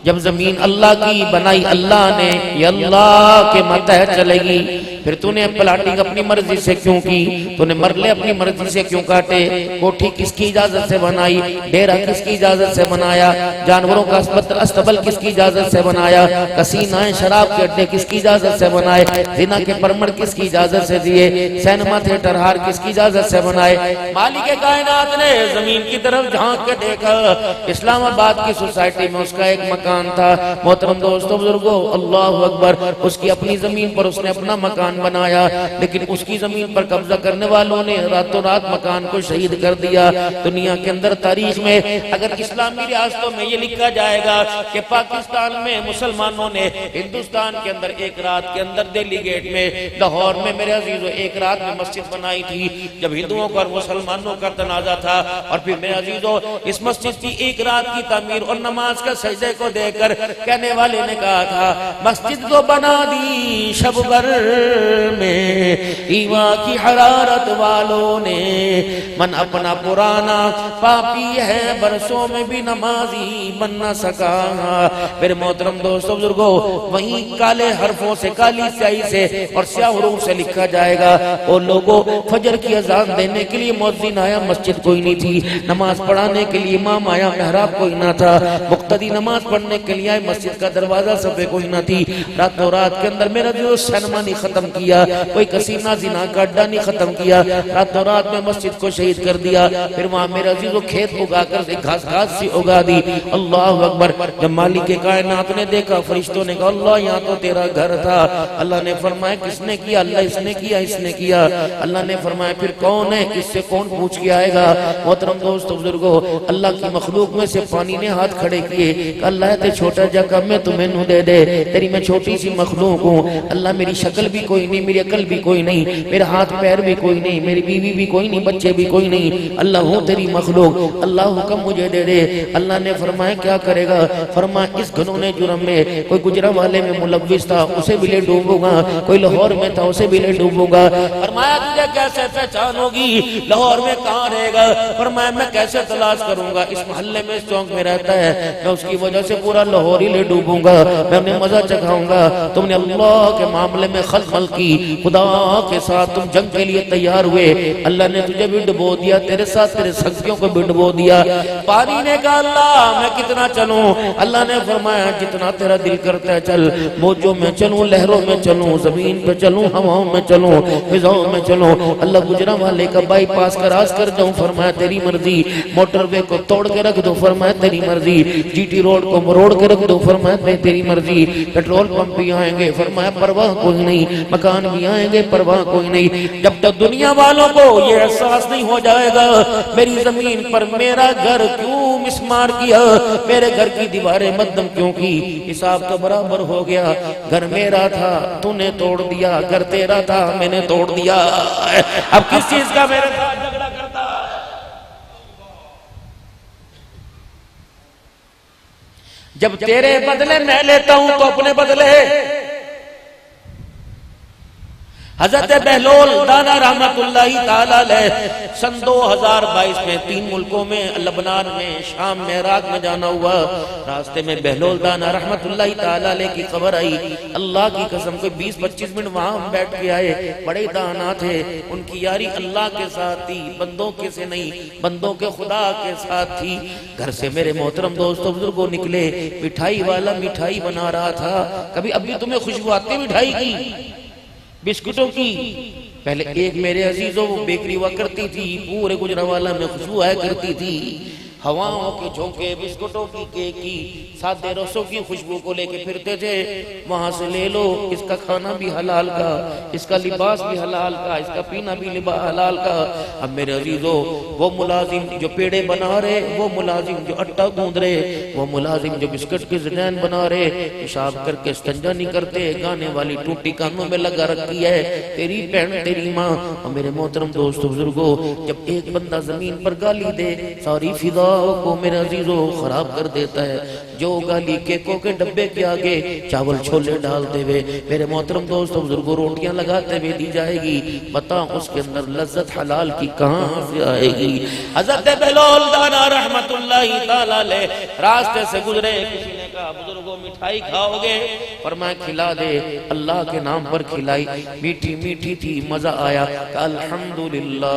جب زمین اللہ کی بنائی اللہ نے، یہ اللہ کے ماتحت چلے گی. پھر تو نے پلاٹنگ اپنی مرضی سے کیوں کی؟ تو نے مرلے اپنی مرضی سے کیوں کاٹے؟ کوٹھی کس کی اجازت سے بنائی؟ ڈیرہ کس کی اجازت سے بنایا؟ جانوروں کا استبل کس کی اجازت سے بنایا؟ کسینائیں شراب کے اڈے کس کی اجازت سے بنائے؟ زنا کے پرمٹ کس کی اجازت سے دیے؟ سینما تھیٹر ہار کس کی اجازت سے بنائے؟ مالک کائنات نے زمین کی طرف جھانک کے دیکھا، اسلام آباد کی سوسائٹی میں اس کا ایک مکان تھا۔ محترم دوستو بزرگو، اللہ اکبر، اس کی اپنی زمین پر اس نے اپنا مکان بنایا، لیکن اس کی زمین پر قبضہ کرنے والوں نے راتوں رات مکان کو شہید کر دیا۔ دنیا کے اندر تاریخ میں اگر اسلامی ریاستوں میں یہ لکھا جائے گا کہ پاکستان میں مسلمانوں نے ہندوستان کے اندر ایک رات کے اندر دہلی گیٹ میں، لاہور میں میرے عزیزو ایک رات میں مسجد بنائی تھی جب ہندوؤں کا اور مسلمانوں کا تنازع تھا، اور پھر میرے عزیزو اس مسجد کی ایک رات کی تعمیر اور نماز کا سجدے کو دیکھ کر کہنے والے نے کہا تھا مسجد کو بنا دی شب بر میں ایوا کی حرارت والوں نے، من اپنا پرانا پاپی ہے برسوں میں بھی نمازی بن نہ سکا۔ پھر محترم دوستو بزرگو، وہیں کالے حرفوں سے، کالی سیاہی سے اور سیاہ حروف سے لکھا جائے گا، اور لوگوں فجر کی اذان دینے کے لیے مؤذن آیا، مسجد کوئی نہیں تھی، نماز پڑھانے کے لیے امام آیا، محراب کوئی نہ تھا، مقتدی نماز پڑھنے کے لیے آئے، مسجد کا دروازہ صفحے کوئی نہ تھی۔ راتوں رات کے اندر میرا جو سینما نہیں ختم کیا، کوئی کسینہ زنا کا اڈا نہیں ختم کیا، راتوں رات میں مسجد کو شہید کر دیا۔ پھر وہاں میرا عزیزو کھیت اگا کر گھاس سی اگا دی۔ اللہ اکبر، جب مالک کائنات نے دیکھا، فرشتوں نے کہا اللہ یہاں تو تیرا گھر تھا۔ اللہ نے فرمایا کس نے کیا؟ اللہ اس نے کیا، اس نے کیا۔ اللہ نے فرمایا پھر کون ہے؟ اس سے کون پوچھ کے آئے گا؟ محترم دوستو بزرگو، اللہ کی مخلوق میں سے پانی نے ہاتھ کھڑے کیے کہ اللہ تے چھوٹا جا کم میں تمہیں نو دے دے، تیری میں چھوٹی سی مخلوق ہوں۔ اللہ میری شکل بھی کوئی نہیں، میری عقل بھی کوئی نہیں، میرا ہاتھ پیر بھی کوئی نہیں، میری بیوی بھی کوئی نہیں، بچے بھی کوئی نہیں، اللہ ہوں تیری مخلوق، اللہ حکم مجھے دے دے۔ اللہ نے فرمایا کیا کرے گا؟ فرمایا اس گھنونے جرم میں کوئی گجرانوالے میں ملوث تھا، اسے بھی لے ڈوبوں گا، کوئی لاہور میں تھا، اسے بھی لے ڈوبوں گا۔ فرمایا تجھے کیسے پہچان ہوگی؟ لاہور میں کہاں رہے گا؟ فرمایا میں کیسے تلاش کروں گا؟ اس محلے میں، اس چونک میں رہتا ہے، میں اس کی وجہ سے پورا لاہور ہی لے ڈوبوں گا، میں انہیں مزہ چکھاؤں گا۔ تم نے اللہ کے معاملے میں خلق کی، خدا کے ساتھ تم جنگ کے لیے تیار ہوئے، اللہ نے تجھے بھی ڈبو دیا، تیرے ساتھ تیرے سنگیوں کو بھی ڈبو دیا۔ پانی نے کہا اللہ میں کتنا چلوں؟ اللہ نے فرمایا جتنا تیرا دل کرتا ہے چل، موجوں میں چلوں، لہروں میں چلوں، زمین پہ چلوں، ہواؤں میں چلوں، فضاؤں میں چلوں، اللہ گجرانوالے کا بائی پاس کراس کر جاؤں، فرمایا تیری مرضی، موٹر وے کو توڑ کے رکھ دو، فرمایا تیری مرضی، جی ٹی روڈ کو مروڑ کے رکھ دو، فرمایا تیری مرضی، پیٹرول پمپ بھی آئیں گے، فرمایا پرواہ کوئی نہیں، مکان بھی آئیں گے، پرواہ کوئی نہیں۔ جب تک دنیا والوں کو یہ احساس نہیں ہو جائے گا میری زمین پر میرا گھر کیوں مسمار کیا، میرے گھر کی دیواریں مدم کیوں کی، حساب تو برابر ہو گیا، گھر میرا تھا تو نے توڑ دیا، گھر تیرا تھا میں نے توڑ دیا، اب کس چیز کا میرے ساتھ جھگڑا کرتا ہے؟ جب تیرے بدلے میں لیتا ہوں تو اپنے بدلے۔ حضرت بہلول دانا رحمت اللہ تعالیٰ علیہ سن 2022 میں 3 ملکوں میں، لبنان میں، شام میں، عراق میں جانا ہوا۔ راستے میں بہلول دانا رحمت اللہ تعالیٰ علیہ کی خبر آئی، اللہ کی قسم کوئی 20-25 منٹ وہاں ہم بیٹھ کے آئے، بڑے دانا تھے، ان کی یاری اللہ کے ساتھ تھی، بندوں کے سے نہیں، بندوں کے خدا کے ساتھ تھی۔ گھر سے میرے محترم دوستوں بزرگوں نکلے، مٹھائی والا مٹھائی بنا رہا تھا۔ کبھی ابھی تمہیں خوشبو آتی مٹھائی کی، بسکٹوں کی؟ پہلے ایک میرے عزیزوں وہ بیکری ہوا کرتی تھی، پورے گجرانوالہ میں خوشبو آیا کرتی تھی، ہواؤں کے جھونکے، بسکٹوں کی، کیک کی، سادے رسوں کی خوشبو کو لے کے پھرتے تھے۔ وہاں سے لے لو، اس کا کھانا بھی حلال کا، اس کا لباس بھی حلال کا، اس کا پینا بھی حلال کا۔ اب میرے عزیزوں وہ ملازم جو پیڑے بنا رہے، وہ ملازم جو اٹا گوندھ رہے، وہ ملازم جو بسکٹ کے زنین بنا رہے، پیشاب کر کے استنجا نہیں کرتے، گانے والی ٹوٹی کانوں میں لگا رکھی ہے، تیری بہن تیری ماں۔ اور میرے محترم دوستو بزرگوں، جب ایک بندہ زمین پر گالی دے، ساری فضا کو میرے عزیزوں خراب کر دیتا ہے۔ جو گالی کیکوں کے ڈبے کے آگے چاول چھولے ڈالتے ہوئے میرے محترم دوستوں بزرگوں روٹیاں لگاتے ہوئے دی جائے گی، بتاؤ اس کے اندر لذت حلال کی کہاں سے آئے گی؟ حضرت بہلول دانا رحمت اللہ تعالی علیہ راستے سے گزرے، کسی نے کہا کہا بزرگوں مٹھائی کھاؤ گے؟ فرمایا کھلا دے۔ اللہ کے نام پر کھلائی، میٹھی میٹھی تھی، مزہ آیا۔ کہا الحمدللہ،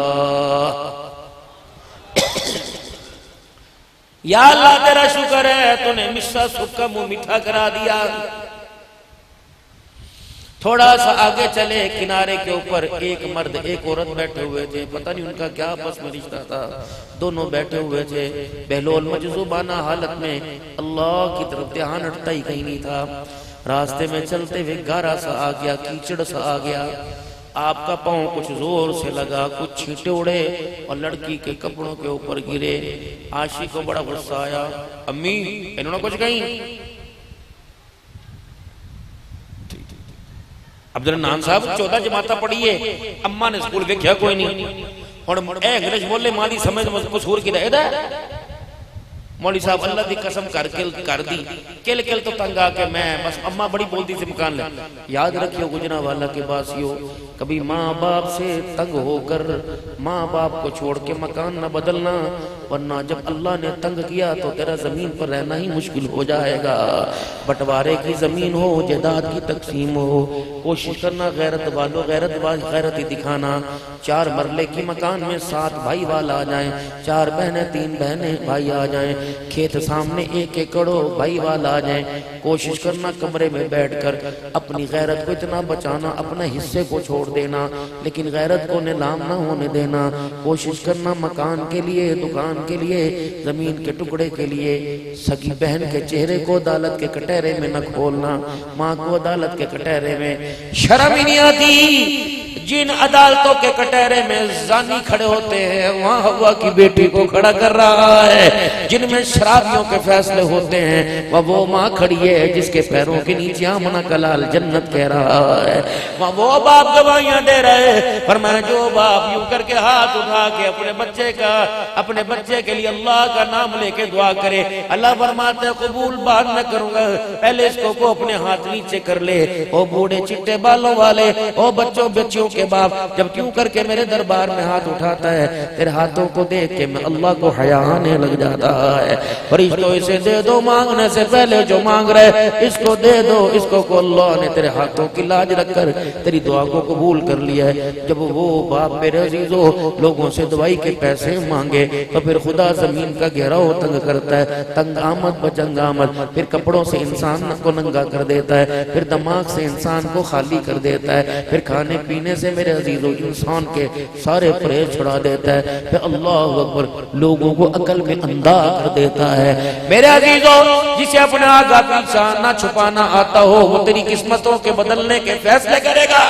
یا اللہ تیرا شکر ہے تو نے مشا سکا منہ میٹھا کرا دیا۔ تھوڑا سا آگے چلے، کنارے کے اوپر ایک مرد ایک عورت بیٹھے ہوئے تھے، پتہ نہیں ان کا کیا آپس میں رشتہ تھا، دونوں بیٹھے ہوئے تھے بہلول مجذوبانہ حالت میں، اللہ کی طرف دھیان ہٹتا ہی کہیں نہیں تھا۔ راستے میں چلتے ہوئے گارا سا آ گیا، کیچڑ سا آ گیا، آپ کا پاؤں کچھ زور سے لگا، کچھ چھینٹے اڑے اور لڑکی کے کپڑوں کے اوپر گرے۔ عاشق کو بڑا غصہ آیا، امی انہوں نے کچھ کہیں؟ عبدالرحمان صاحب 14 جماعتہ پڑھیے، اممہ نے سکول ویکھیا کوئی نہیں، اور اے انگریز بولے مالی سمجھ قصور کی رہے دا۔ مولوی صاحب اللہ دی قسم کر دی، کل تو تنگ آ کے میں بس اممہ بڑی بولتی سے مکان لے۔ یاد رکھیو گجرا والا کے باسیو، کبھی ماں باپ سے تنگ ہو کر ماں باپ کو چھوڑ کے مکان نہ بدلنا، ورنہ جب اللہ نے تنگ کیا تو تیرا زمین پر رہنا ہی مشکل ہو جائے گا۔ بٹوارے کی زمین ہو، جائیداد کی تقسیم ہو، کوشش کرنا غیرت والو غیرت ہی دکھانا۔ 4 مرلے کی مکان میں 7 بھائی والا آ جائیں، 4 بہنیں 3 بہنیں بھائی آ جائیں، کھیت سامنے 1 ایکڑ بھائی والا آ جائیں، کوشش کرنا کمرے میں بیٹھ کر اپنی غیرت کو اتنا بچانا، اپنے حصے کو چھوڑ دینا، لیکن غیرت کو نیلام نہ ہونے دینا۔ کوشش کرنا مکان کے لیے، دکان کے لیے، زمین کے ٹکڑے کے لیے، سگی بہن کے چہرے کو عدالت کے کٹہرے میں نہ کھولنا، ماں کو عدالت کے کٹہرے میں۔ شرم ہی نہیں آتی جن عدالتوں کے کٹہرے میں زانی کھڑے ہوتے ہیں، وہاں ہوا کی بیٹی کو کھڑا کر رہا ہے۔ جن میں شرابیوں کے فیصلے ہوتے ہیں، وہ ماں کھڑی ہے جس کے پیروں کے نیچے آمنہ کا لال جنت کہہ رہا ہے۔ وہ باپ گواہیاں دے رہے، فرمایا جو باپ یوں کر کے ہاتھ اٹھا کے اپنے بچے کے لیے اللہ کا نام لے کے دعا کرے، اللہ فرماتے ہیں قبول بعد میں کروں گا، پہلے اس کو اپنے ہاتھ نیچے کر لے۔ او بوڑھے چٹے بالوں والے، او بچوں کے باپ، جب کیوں کر کے میرے دربار میں ہاتھ اٹھاتا ہے، تیرے ہاتھوں کو دیکھ کے میں اللہ کو حیا آنے لگ جاتا ہے۔ فرشتوں اسے دے دو، مانگنے سے پہلے جو مانگ رہے اس کو دے دو، اس کو اللہ نے تیرے ہاتھوں کی لاج رکھ کر تیری دعا کو قبول کر لیا ہے۔ جب وہ باپ میرے عزیزو لوگوں سے دوائی کے پیسے مانگے تو پھر خدا زمین کا گھیراؤ تنگ کرتا ہے، تنگ آمد بجنگ آمد، پھر کپڑوں سے انسان کو ننگا کر دیتا ہے، پھر دماغ سے انسان کو خالی کر دیتا ہے، پھر کھانے پینے سے میرے عزیزو انسان کے سارے پرہیز چھڑا دیتا ہے، پھر اللہ اکبر لوگوں کو عقل میں اندھا کر دیتا ہے۔ میرے عزیزو جسے اپنے آگا پیچھا نہ چھپانا آتا ہو، وہ تیری قسمتوں کے بدلنے کے فیصلے کرے گا۔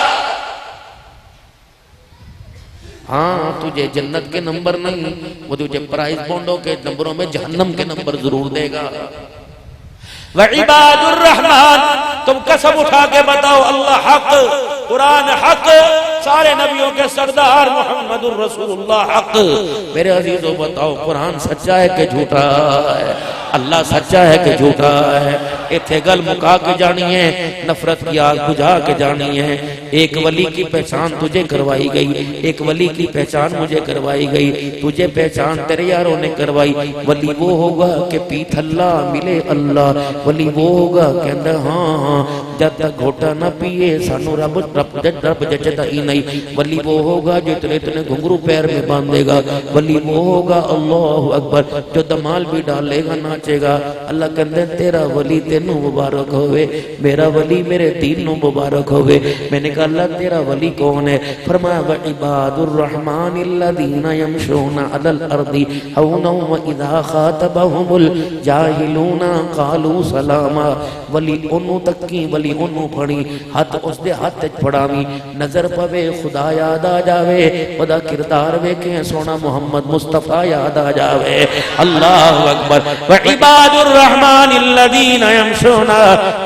ہاں تجھے جنت کے نمبر نہیں، وہ تجھے پرائز بونڈوں کے نمبروں میں جہنم کے نمبر ضرور دے گا۔ وعباد الرحمن، تم قسم اٹھا کے بتاؤ اللہ حق، قرآن حق، سارے نبیوں کے سردار محمد الرسول اللہ حق۔ میرے عزیزو بتاؤ قرآن سچا ہے کہ جھوٹا ہے؟ اللہ سچا ہے کہ جھوٹا ہے؟ ایتھے گل مکا کے جانی ہے، نفرت کی آگ بجھا کے جانی ہے۔ ایک ولی کی پہچان تجھے کروائی گئی، ایک ولی کی پہچان مجھے کروائی گئی، تجھے پہچان تیرے یاروں نے کروائی۔ ولی وہ ہوگا کہ پیٹھ اللہ ملے اللہ، ولی وہ ہوگا کہ اندر ہاں جب تک گھوٹا نہ پیے سانو رب جچتا ہی نہیں۔ ولی وہ ہوگا جو اتنے گھنگرو پیر میں باندھے گا، ولی وہ ہوگا اللہ اکبر جو دمال بھی ڈالے گا ناچے گا۔ اللہ کہندے تیرا ولی تینوں مبارک ہوئے، میرا ولی میرے دین نو مبارک ہوئے۔ میں نے کہا اللہ تیرا ولی کون ہے؟ فرمایا وعباد الرحمن الذین یمشون علی الارض ہونا واذا خاطبهم الجاہلون قالوا سلاما۔ ولی انہوں تک کی، ولی انہوں پڑھی، ہاتھ اس دے ہاتھ پڑھاوی، نظر پوے خدا یاد آ جاوے، خدا کردار ویکھیں سونا محمد مصطفیٰ یاد آ جاوے۔ اللہ اکبر۔ وعباد الرحمن الذین یمشون،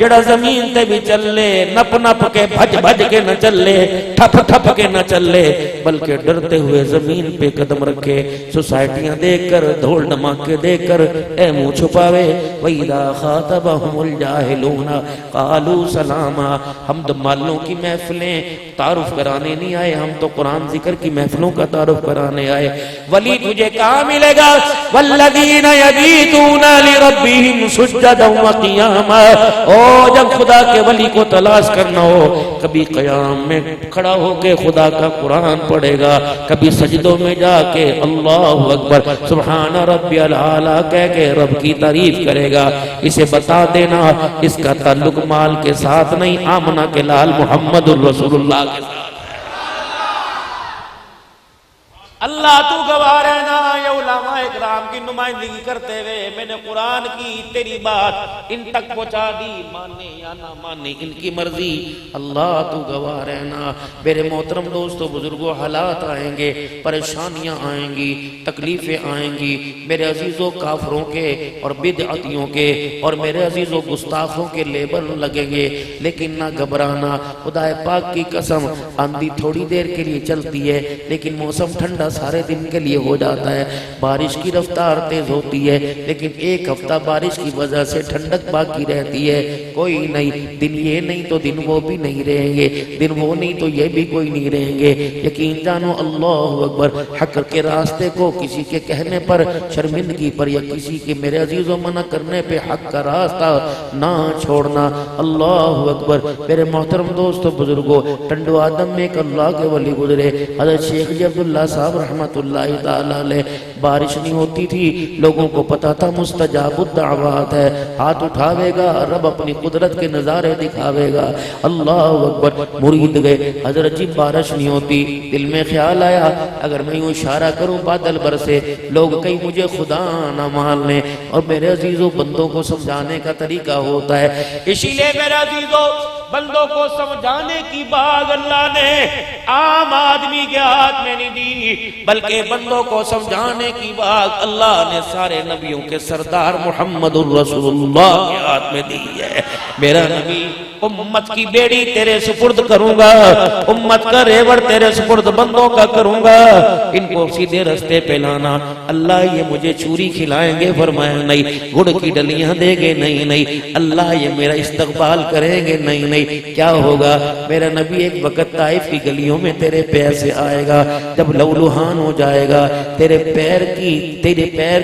جڑا زمین تے بھی چلے نپ نپ کے بھج کے نہ چلے، ٹھپ ٹھپ کے نہ چلے، بلکہ ڈرتے ہوئے زمین پہ قدم رکھے، سوسائٹیاں دیکھ کر دھول دھماکے دیکھ کر اے منہ چھپاوے۔ وَإِذَا خَاطَبَهُمُ الْجَاهِلُونَ قَالُوا سَلَامًا۔ حمد مالوں کی محفلیں تعارف کرانے نہیں آئے، ہم تو قرآن ذکر کی محفلوں کا تعارف کرانے آئے۔ ولی تجھے کہاں ملے گا؟ والذین یبیتون لربہم سجدا وقیاما۔ او جب خدا کے ولی کو تلاش کرنا ہو، کبھی قیام میں کھڑا ہو کے خدا کا قرآن پڑھے گا، کبھی سجدوں میں جا کے اللہ اکبر سبحان ربی العالی کہہ کے رب کی تعریف کرے گا۔ اسے بتا دینا اس کا تعلق مال کے ساتھ نہیں، آمنہ کے لال محمد الرسول اللہ کے ساتھ۔ اللہ تو گواہ رہنا، یہ علماء اکرام کی نمائندگی کرتے ہوئے میں نے قرآن کی تیری بات ان تک پہنچا دی، مانے یا نہ مانے ان کی مرضی، اللہ تو گواہ رہنا۔ میرے محترم دوستو بزرگوں، حالات آئیں گے، پریشانیاں آئیں گی، تکلیفیں آئیں گی، میرے عزیزوں کافروں کے اور بدعتیوں کے اور میرے عزیزوں گستاخوں کے لیبل لگیں گے، لیکن نہ گھبرانا۔ خدا پاک کی قسم، آندھی تھوڑی دیر کے لیے چلتی ہے لیکن موسم ٹھنڈا سارے دن کے لیے ہو جاتا ہے، بارش کی رفتار تیز ہوتی ہے لیکن ایک ہفتہ بارش کی وجہ سے ٹھنڈک باقی رہتی ہے۔ کوئی نہیں، دن یہ نہیں تو دن وہ بھی نہیں رہیں گے، دن وہ نہیں تو یہ بھی کوئی نہیں رہیں گے۔ یقین جانو اللہ اکبر، حق کے راستے کو کسی کے کہنے پر، شرمندگی پر یا کسی کے میرے عزیزوں منع کرنے پہ حق کا راستہ نہ چھوڑنا۔ اللہ اکبر۔ میرے محترم دوستو بزرگوں، ٹنڈو آدم میں ایک اللہ کے ولی گزرے، حضرت شیخ جی عبداللہ صاحب رحمت اللہ تعالیٰ علیہ۔ بارش نہیں ہوتی تھی، لوگوں کو پتا تھا مستجاب الدعوات ہے، ہاتھ اٹھاوے گا رب اپنی قدرت کے نظارے دکھاوے گا۔ اللہ اکبر۔ مرید گئے، حضرت جی بارش نہیں ہوتی، دل میں خیال آیا اگر میں یوں اشارہ کروں بادل برسے، لوگ کہیں مجھے خدا نہ مان لیں، اور میرے عزیزوں بندوں کو سمجھانے کا طریقہ ہوتا ہے، اسی لیے میرے عزیزوں بندوں کو سمجھانے کی باغ اللہ نے عام آدمی کے ہاتھ میں نہیں دی، بلکہ بندوں کو سمجھانے کی باغ اللہ نے سارے نبیوں کے سردار محمد الرسول اللہ کے ہاتھ میں دی ہے۔ میرا نبی امت کی بیڑی تیرے سپرد کروں گا، امت کا ریوڑ تیرے سپرد بندوں کا کروں گا، ان کو سیدھے رستے پہ لانا۔ اللہ یہ مجھے چوری کھلائیں گے؟ فرمایا نہیں۔ گڑ کی ڈلیاں دے گے؟ نہیں۔ اللہ یہ میرا استقبال کریں گے؟ نہیں۔ کیا ہوگا؟ میرا نبی ایک وقت طائف کی گلیوں میں تیرے پیر سے آئے گا، جب لولوہان ہو جائے گا، تیرے پیر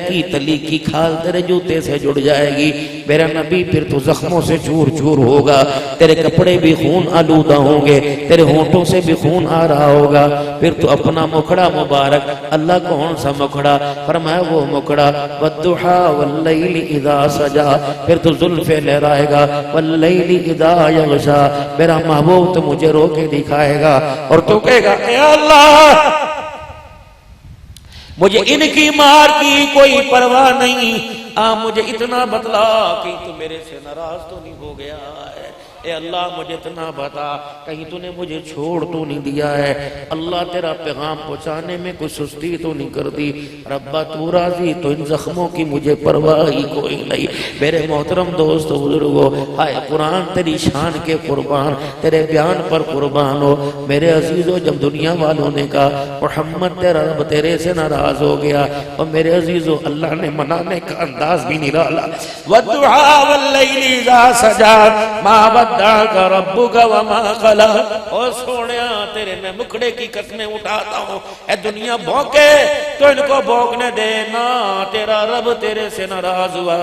کی تلی کی کھال تیرے جوتے سے جڑ جائے گی، میرا نبی پھر تو زخموں سے چور چور ہوگا، تیرے کپڑے بھی خون آلودہ ہوں گے، تیرے ہونٹوں سے بھی خون آ رہا ہوگا، پھر تو اپنا مکھڑا مبارک، اللہ کون سا مکھڑا؟ فرمایا وہ مکھڑا والضحا واللیل اذا سجا، پھر تو زلفیں لہرائے گا، واللیل اذا یغشا، میرا محبوب تو مجھے رو کے دکھائے گا اور تو کہے گا اے اللہ مجھے ان کی مار کی کوئی پرواہ نہیں، مجھے اتنا بتلا کہ تو میرے سے ناراض تو نہیں ہو گیا ہے، اے اللہ مجھے اتنا بتا کہیں تو نے مجھے چھوڑ تو نہیں دیا ہے، اللہ تیرا پیغام پہنچانے میں کوئی سستی تو نہیں کر دی، ربا تو راضی تو ان زخموں کی مجھے پرواہ ہی کوئی نہیں۔ میرے محترم دوست بزرگوں، ہائے قرآن تیری شان کے قربان، تیرے بیان پر قربان ہو۔ میرے عزیزوں جب دنیا والوں نے کہا محمد تیرا رب تیرے سے ناراض ہو گیا، اور میرے عزیزوں اللہ نے منانے کا انداز بھی نرالا، والضحا واللیل اذا سجا ما ودعک ربک وما قلی، اور سونیا تیرے میں مکھڑے کی قسمیں اٹھاتا ہوں، اے دنیا بھونکے تو ان کو بھونکنے دے، نہ تیرا رب تیرے سے ناراض ہوا،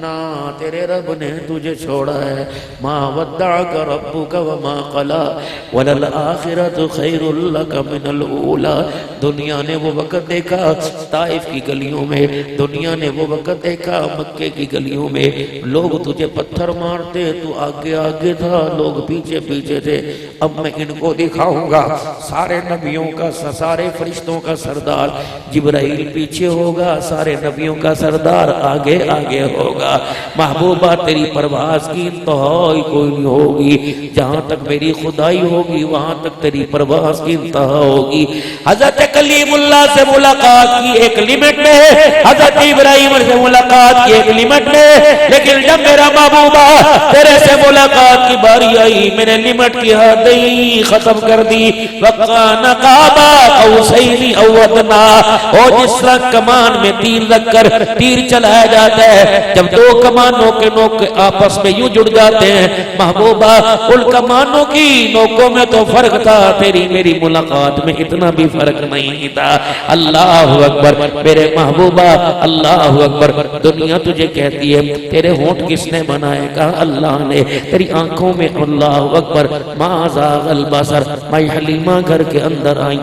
نہ تیرے رب نے تجھے چھوڑا ہے، ما ودعک ربک وما قلی وللآخرۃ خیر لک من الاولی۔ دنیا نے وہ وقت دیکھا طائف کی گلیوں میں، دنیا نے وہ وقت دیکھا مکے کی گلیوں میں، لوگ تجھے پتھر مارتے تو آگے آگے تھا، لوگ پیچھے پیچھے تھے، اب میں ان کو دکھاؤں گا سارے نبیوں کا، سارے فرشتوں کا سردار جبرائیل پیچھے ہوگا، سارے نبیوں کا سردار آگے آگے ہوگا۔ محبوبہ تیری پرواز کی انتہا ہی کوئی نہیں ہوگی، جہاں تک میری خدائی ہوگی وہاں تک تیری پرواز کی انتہا ہوگی۔ حضرت کلیم اللہ سے ملاقات کی ایک لمٹ ہے، حضرت ابراہیم سے ملاقات کی ایک لمٹ ہے، لیکن جب میرا محبوبہ تیرے سے ملاقات کی باری آئی میں نے لمٹ کی حد ہی ختم کر دی۔ وَقَانَ قَابَ قَوْسَيْنِ أَوْ أَدْنَىٰ، اور جس طرح کمان میں تیر رکھ کر تیر چلایا جاتا ہے، جب دو کمانوں کے نوک آپس میں یوں جڑ جاتے ہیں محبوبہ، ان کمانوں کی نوکوں میں تو فرق تھا، تیری میری ملاقات میں اتنا بھی فرق نہیں تھا۔ اللہ اکبر میرے محبوبہ، اللہ اکبر۔ دنیا تجھے کہتی ہے تیرے ہونٹ کس نے بنائے؟ کہا اللہ نے۔ تیری آنکھوں میں اللہ اکبر ما زاغ البصر۔ مائی حلیمہ گھر کے اندر آئی،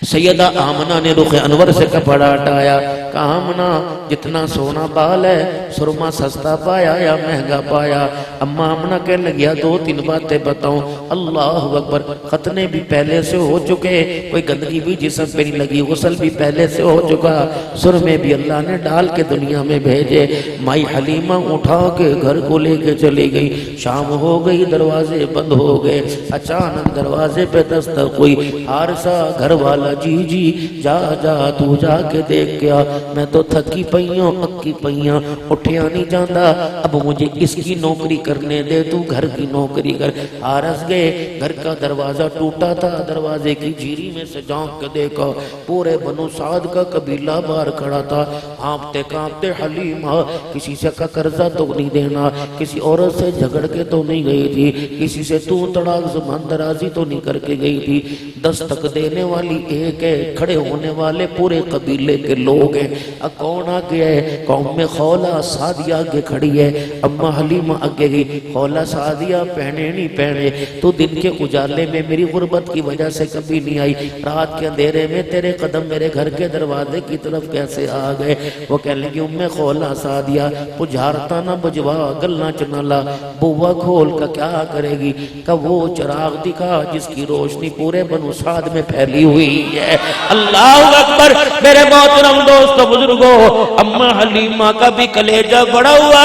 سیدہ آمنہ نے رخ انور سے کپڑا ہٹایا، کہا آمنہ جتنا سونا بال ہے سرما سستا پایا یا مہنگا پایا؟ اما آمنہ کہنے لگیا دو تین باتیں بتاؤں۔ اللہ اکبر، ختنے بھی پہلے سے ہو چکے، کوئی گندگی بھی جسم پہ نہیں لگی، غسل بھی پہلے سے ہو چکا، سرمے بھی اللہ نے ڈال کے دنیا میں بھیجے۔ مائی حلیمہ اٹھا کے گھر کو لے کے چلی گئی، شام ہو گئی، دروازے بند ہو گئے، اچانک دروازے پہ دستک ہوئی، حارثہ گھر والا جی جی جا جا تو جا کے دیکھ گیا، میں تو تھکی پئیوں اکی پئیاں، اٹھیا نہیں جاندہ، اب مجھے اس کی نوکری کرنے دے، تو گھر کی نوکری کر۔ حارث گئے، گھر کا دروازہ ٹوٹا تھا، دروازے کی جھیری میں سے جھانک کے دیکھا، پورے بنو سعد کا قبیلہ باہر کھڑا تھا، ہانپتے کانپتے حلیمہ کسی سے کا قرضہ تو نہیں دینا، کسی عورت سے جھگڑ کے تو نہیں گئی تھی، کسی سے تو تڑاک زبان درازی تو نہیں کر کے گئی تھی، دستک دینے والی ایک ہے، کھڑے ہونے والے پورے قبیلے کے لوگ ہیں۔ کون آگے ہے؟ قوم میں خولہ سعدیہ آگے کھڑی ہے، اما حلیمہ آگے گئی، خولہ سعدیہ پہنے نہیں پہنے، تو دن کے اجالے میں میری غربت کی وجہ سے کبھی نہیں آئی، رات کے اندھیرے میں تیرے قدم میرے گھر کے دروازے کی طرف کیسے آ گئے؟ وہ کہنے لگی ام خولہ سعدیہ پجھارتا نہ بجوا گلنا چنالا، بوا کھول کا کیا کرے گی؟ کہ وہ چراغ دکھا جس کی روشنی پورے بنو سعد میں پھیلی ہوئی ہے۔ اللہ اکبر میرے محترم دوستو بزرگوں، اما حلیمہ کا بھی کلیجہ بڑا ہوا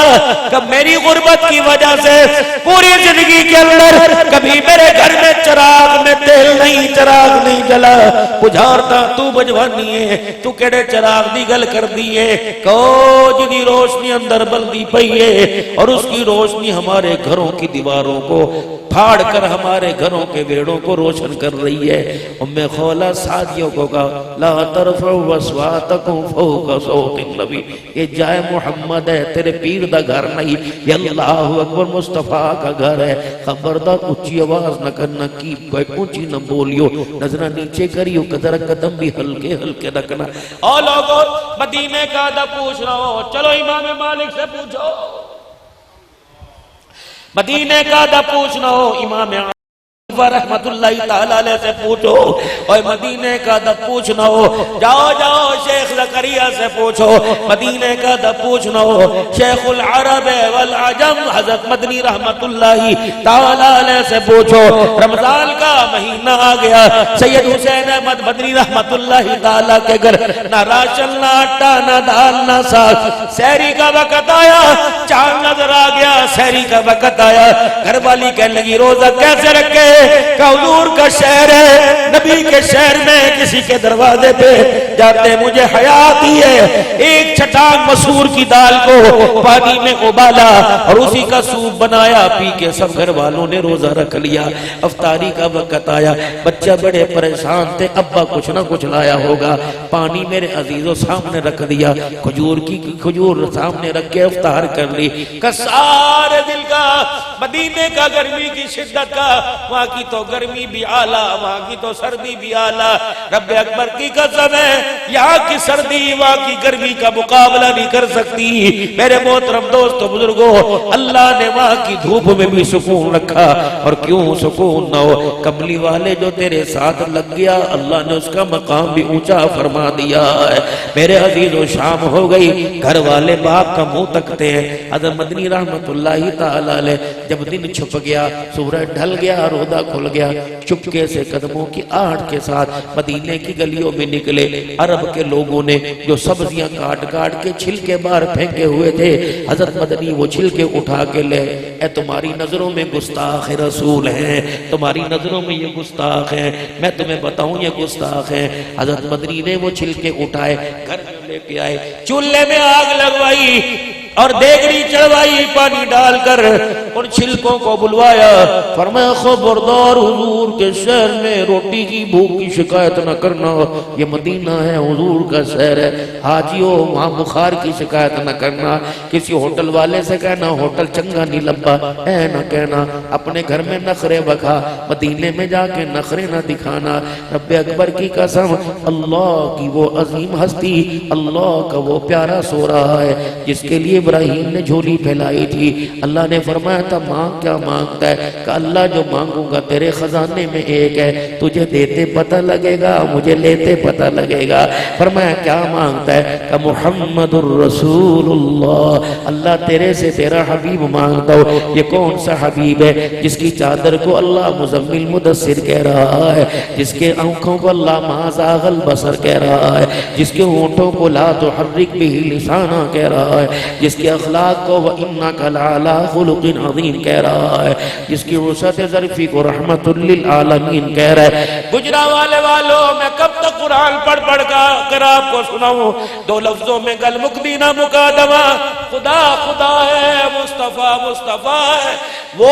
کہ میری غربت کی وجہ سے پوری زندگی کے اندر کبھی میرے گھر میں چراغ میں تیل نہیں، چراغ نہیں جلا، پجھارتا تو بجوانی ہے، تو کیڑے چراغ دی گل کر دیئے، کوج دی روشنی اندر بلدی پئی ہے، اور اس کی روشنی ہمارے گھروں کی دیواروں کو پھاڑ کر ہمارے گھروں کے بیڑوں کو روشن کر رہی ہے۔ ام خولہ سعدیوں کو کہا لا ترفعوا اصواتکم فوق صوت النبی، یہ جائے محمد ہے، تیرے پیر دا گھر نہیں، یہ اللہ اکبر مصطفیٰ کا گھر ہے، خبردار اونچی آواز نہ کرنا، کی اونچی نہ بولیو، نظرہ نیچے کریو، قدر قدم بھی ہلکے ہلکے رکھنا۔ اور لوگوں مدینے کا دا پوچھ رہا ہو، چلو امام مالک سے پوچھو، مدینے کا دا پوچھنا ہو امام رحمت اللہ تعالیٰ علیہ سے پوچھو، اور مدینے کا دب پوچھنا ہو جاؤ جاؤ شیخ زکریا سے پوچھو، مدینے کا دب پوچھنا ہو شیخ العرب والعجم حضرت مدنی رحمت اللہ تعالیٰ علیہ سے پوچھو۔ رمضان کا مہینہ آ گیا، سید حسین احمد مدنی رحمت اللہ تعالیٰ کے گھر نہ راشن نہ آٹا نہ دال نہ ساگ، سحری کا وقت آیا، چاند نظر آ گیا، سحری کا وقت آیا، گھر والی کہنے لگی روزہ کیسے رکھے؟ کہ حضور کا شہر ہے، نبی کے شہر میں کسی کے دروازے پہ جاتے مجھے حیا آتی ہے، ایک چٹان مسور کی دال کو پانی میں ابالا اور اسی کا سوپ بنایا، پی کے سب گھر والوں نے روزہ رکھ لیا۔ افطاری کا وقت آیا، بچہ بڑے پریشان تھے، ابا کچھ نہ کچھ لایا ہوگا، پانی میرے عزیزوں سامنے رکھ دیا، کھجور سامنے رکھ کے افطار کر لی۔ کہ سارے دل کا مدینے کا گرمی کی شدت کا، وہاں کی تو گرمی بھی آلہ، وہاں کی تو سردی بھی آلہ، رب اکبر کی قسم ہے یہاں کی سردی وہاں کی گرمی کا مقابلہ نہیں کر سکتی۔ میرے محترم دوستو بزرگوں، اللہ نے وہاں کی دھوپ میں بھی سکون رکھا، اور کیوں سکون نہ ہو، کملی والے جو تیرے ساتھ لگ گیا اللہ نے اس کا مقام بھی اونچا فرما دیا ہے۔ میرے عزیزو شام ہو گئی، گھر والے باپ کا منہ تکتے ہیں، حضرت مدنی رحمت اللہ تعالیٰ علیہ جب دن چھپ گیا، سورج ڈھل گیا، رودا کھل گیا، چپکے سے قدموں کی آہٹ کے ساتھ مدینے کی گلیوں میں نکلے۔ عرب کے لوگوں نے جو سبزیاں کاٹ کاٹ کے چھلکے باہر پھینکے ہوئے تھے، حضرت مدنی وہ چھلکے اٹھا کے لے، اے تمہاری نظروں میں گستاخ رسول ہیں، تمہاری نظروں میں یہ گستاخ ہیں، میں تمہیں بتاؤں یہ گستاخ ہیں۔ حضرت مدنی نے وہ چھلکے اٹھائے، گھر میں لے کے آئے، چولہے میں آگ لگوائی اور دیگری چڑھوائی، پانی ڈال کر ان چھلکوں کو بلوایا، فرمایا خبردار حضور کے شہر میں روٹی کی بھوک کی شکایت نہ کرنا، یہ مدینہ ہے حضور کا شہر ہے، حاجیوں وہاں بخار کی شکایت نہ کرنا، کسی ہوٹل والے سے کہنا ہوٹل چنگا نہیں لبا اے نہ کہنا، اپنے گھر میں نخرے بکھا، مدینے میں جا کے نخرے نہ دکھانا۔ رب اکبر کی قسم، اللہ کی وہ عظیم ہستی، اللہ کا وہ پیارا سو رہا ہے جس کے لیے ابراہیم نے جھولی پھیلائی تھی۔ اللہ نے فرمایا تھا مانگ کیا مانگتا ہے؟ کہ اللہ جو مانگوں گا تیرے خزانے میں ایک ہے، تجھے دیتے پتہ لگے گا مجھے لیتے پتہ لگے گا۔ فرمایا کیا مانگتا ہے؟ کہ محمد الرسول اللہ، اللہ تیرے سے تیرا حبیب مانگتا ہو۔ یہ کون سا حبیب ہے جس کی چادر کو اللہ مزمل مدثر کہہ رہا ہے، جس کے آنکھوں کو اللہ ما زاغ البصر کہہ رہا ہے، جس کے ہونٹوں کو لا تحرک به لسانا کہہ رہا ہے، جس کے اخلاق کو وَإِنَّكَ لَعَلَىٰ خُلُقٍ عَظِيمٍ کہہ رہا ہے، جس کی وسعت ظرفی کو رحمت للعالمین کہہ رہا ہے۔ گجرانوالے والوں میں کب تک قرآن پڑھ کر آپ کو سناؤں؟ دو لفظوں میں گل مقدینہ مقادمہ، خدا خدا ہے، مصطفیٰ مصطفیٰ ہے، وہ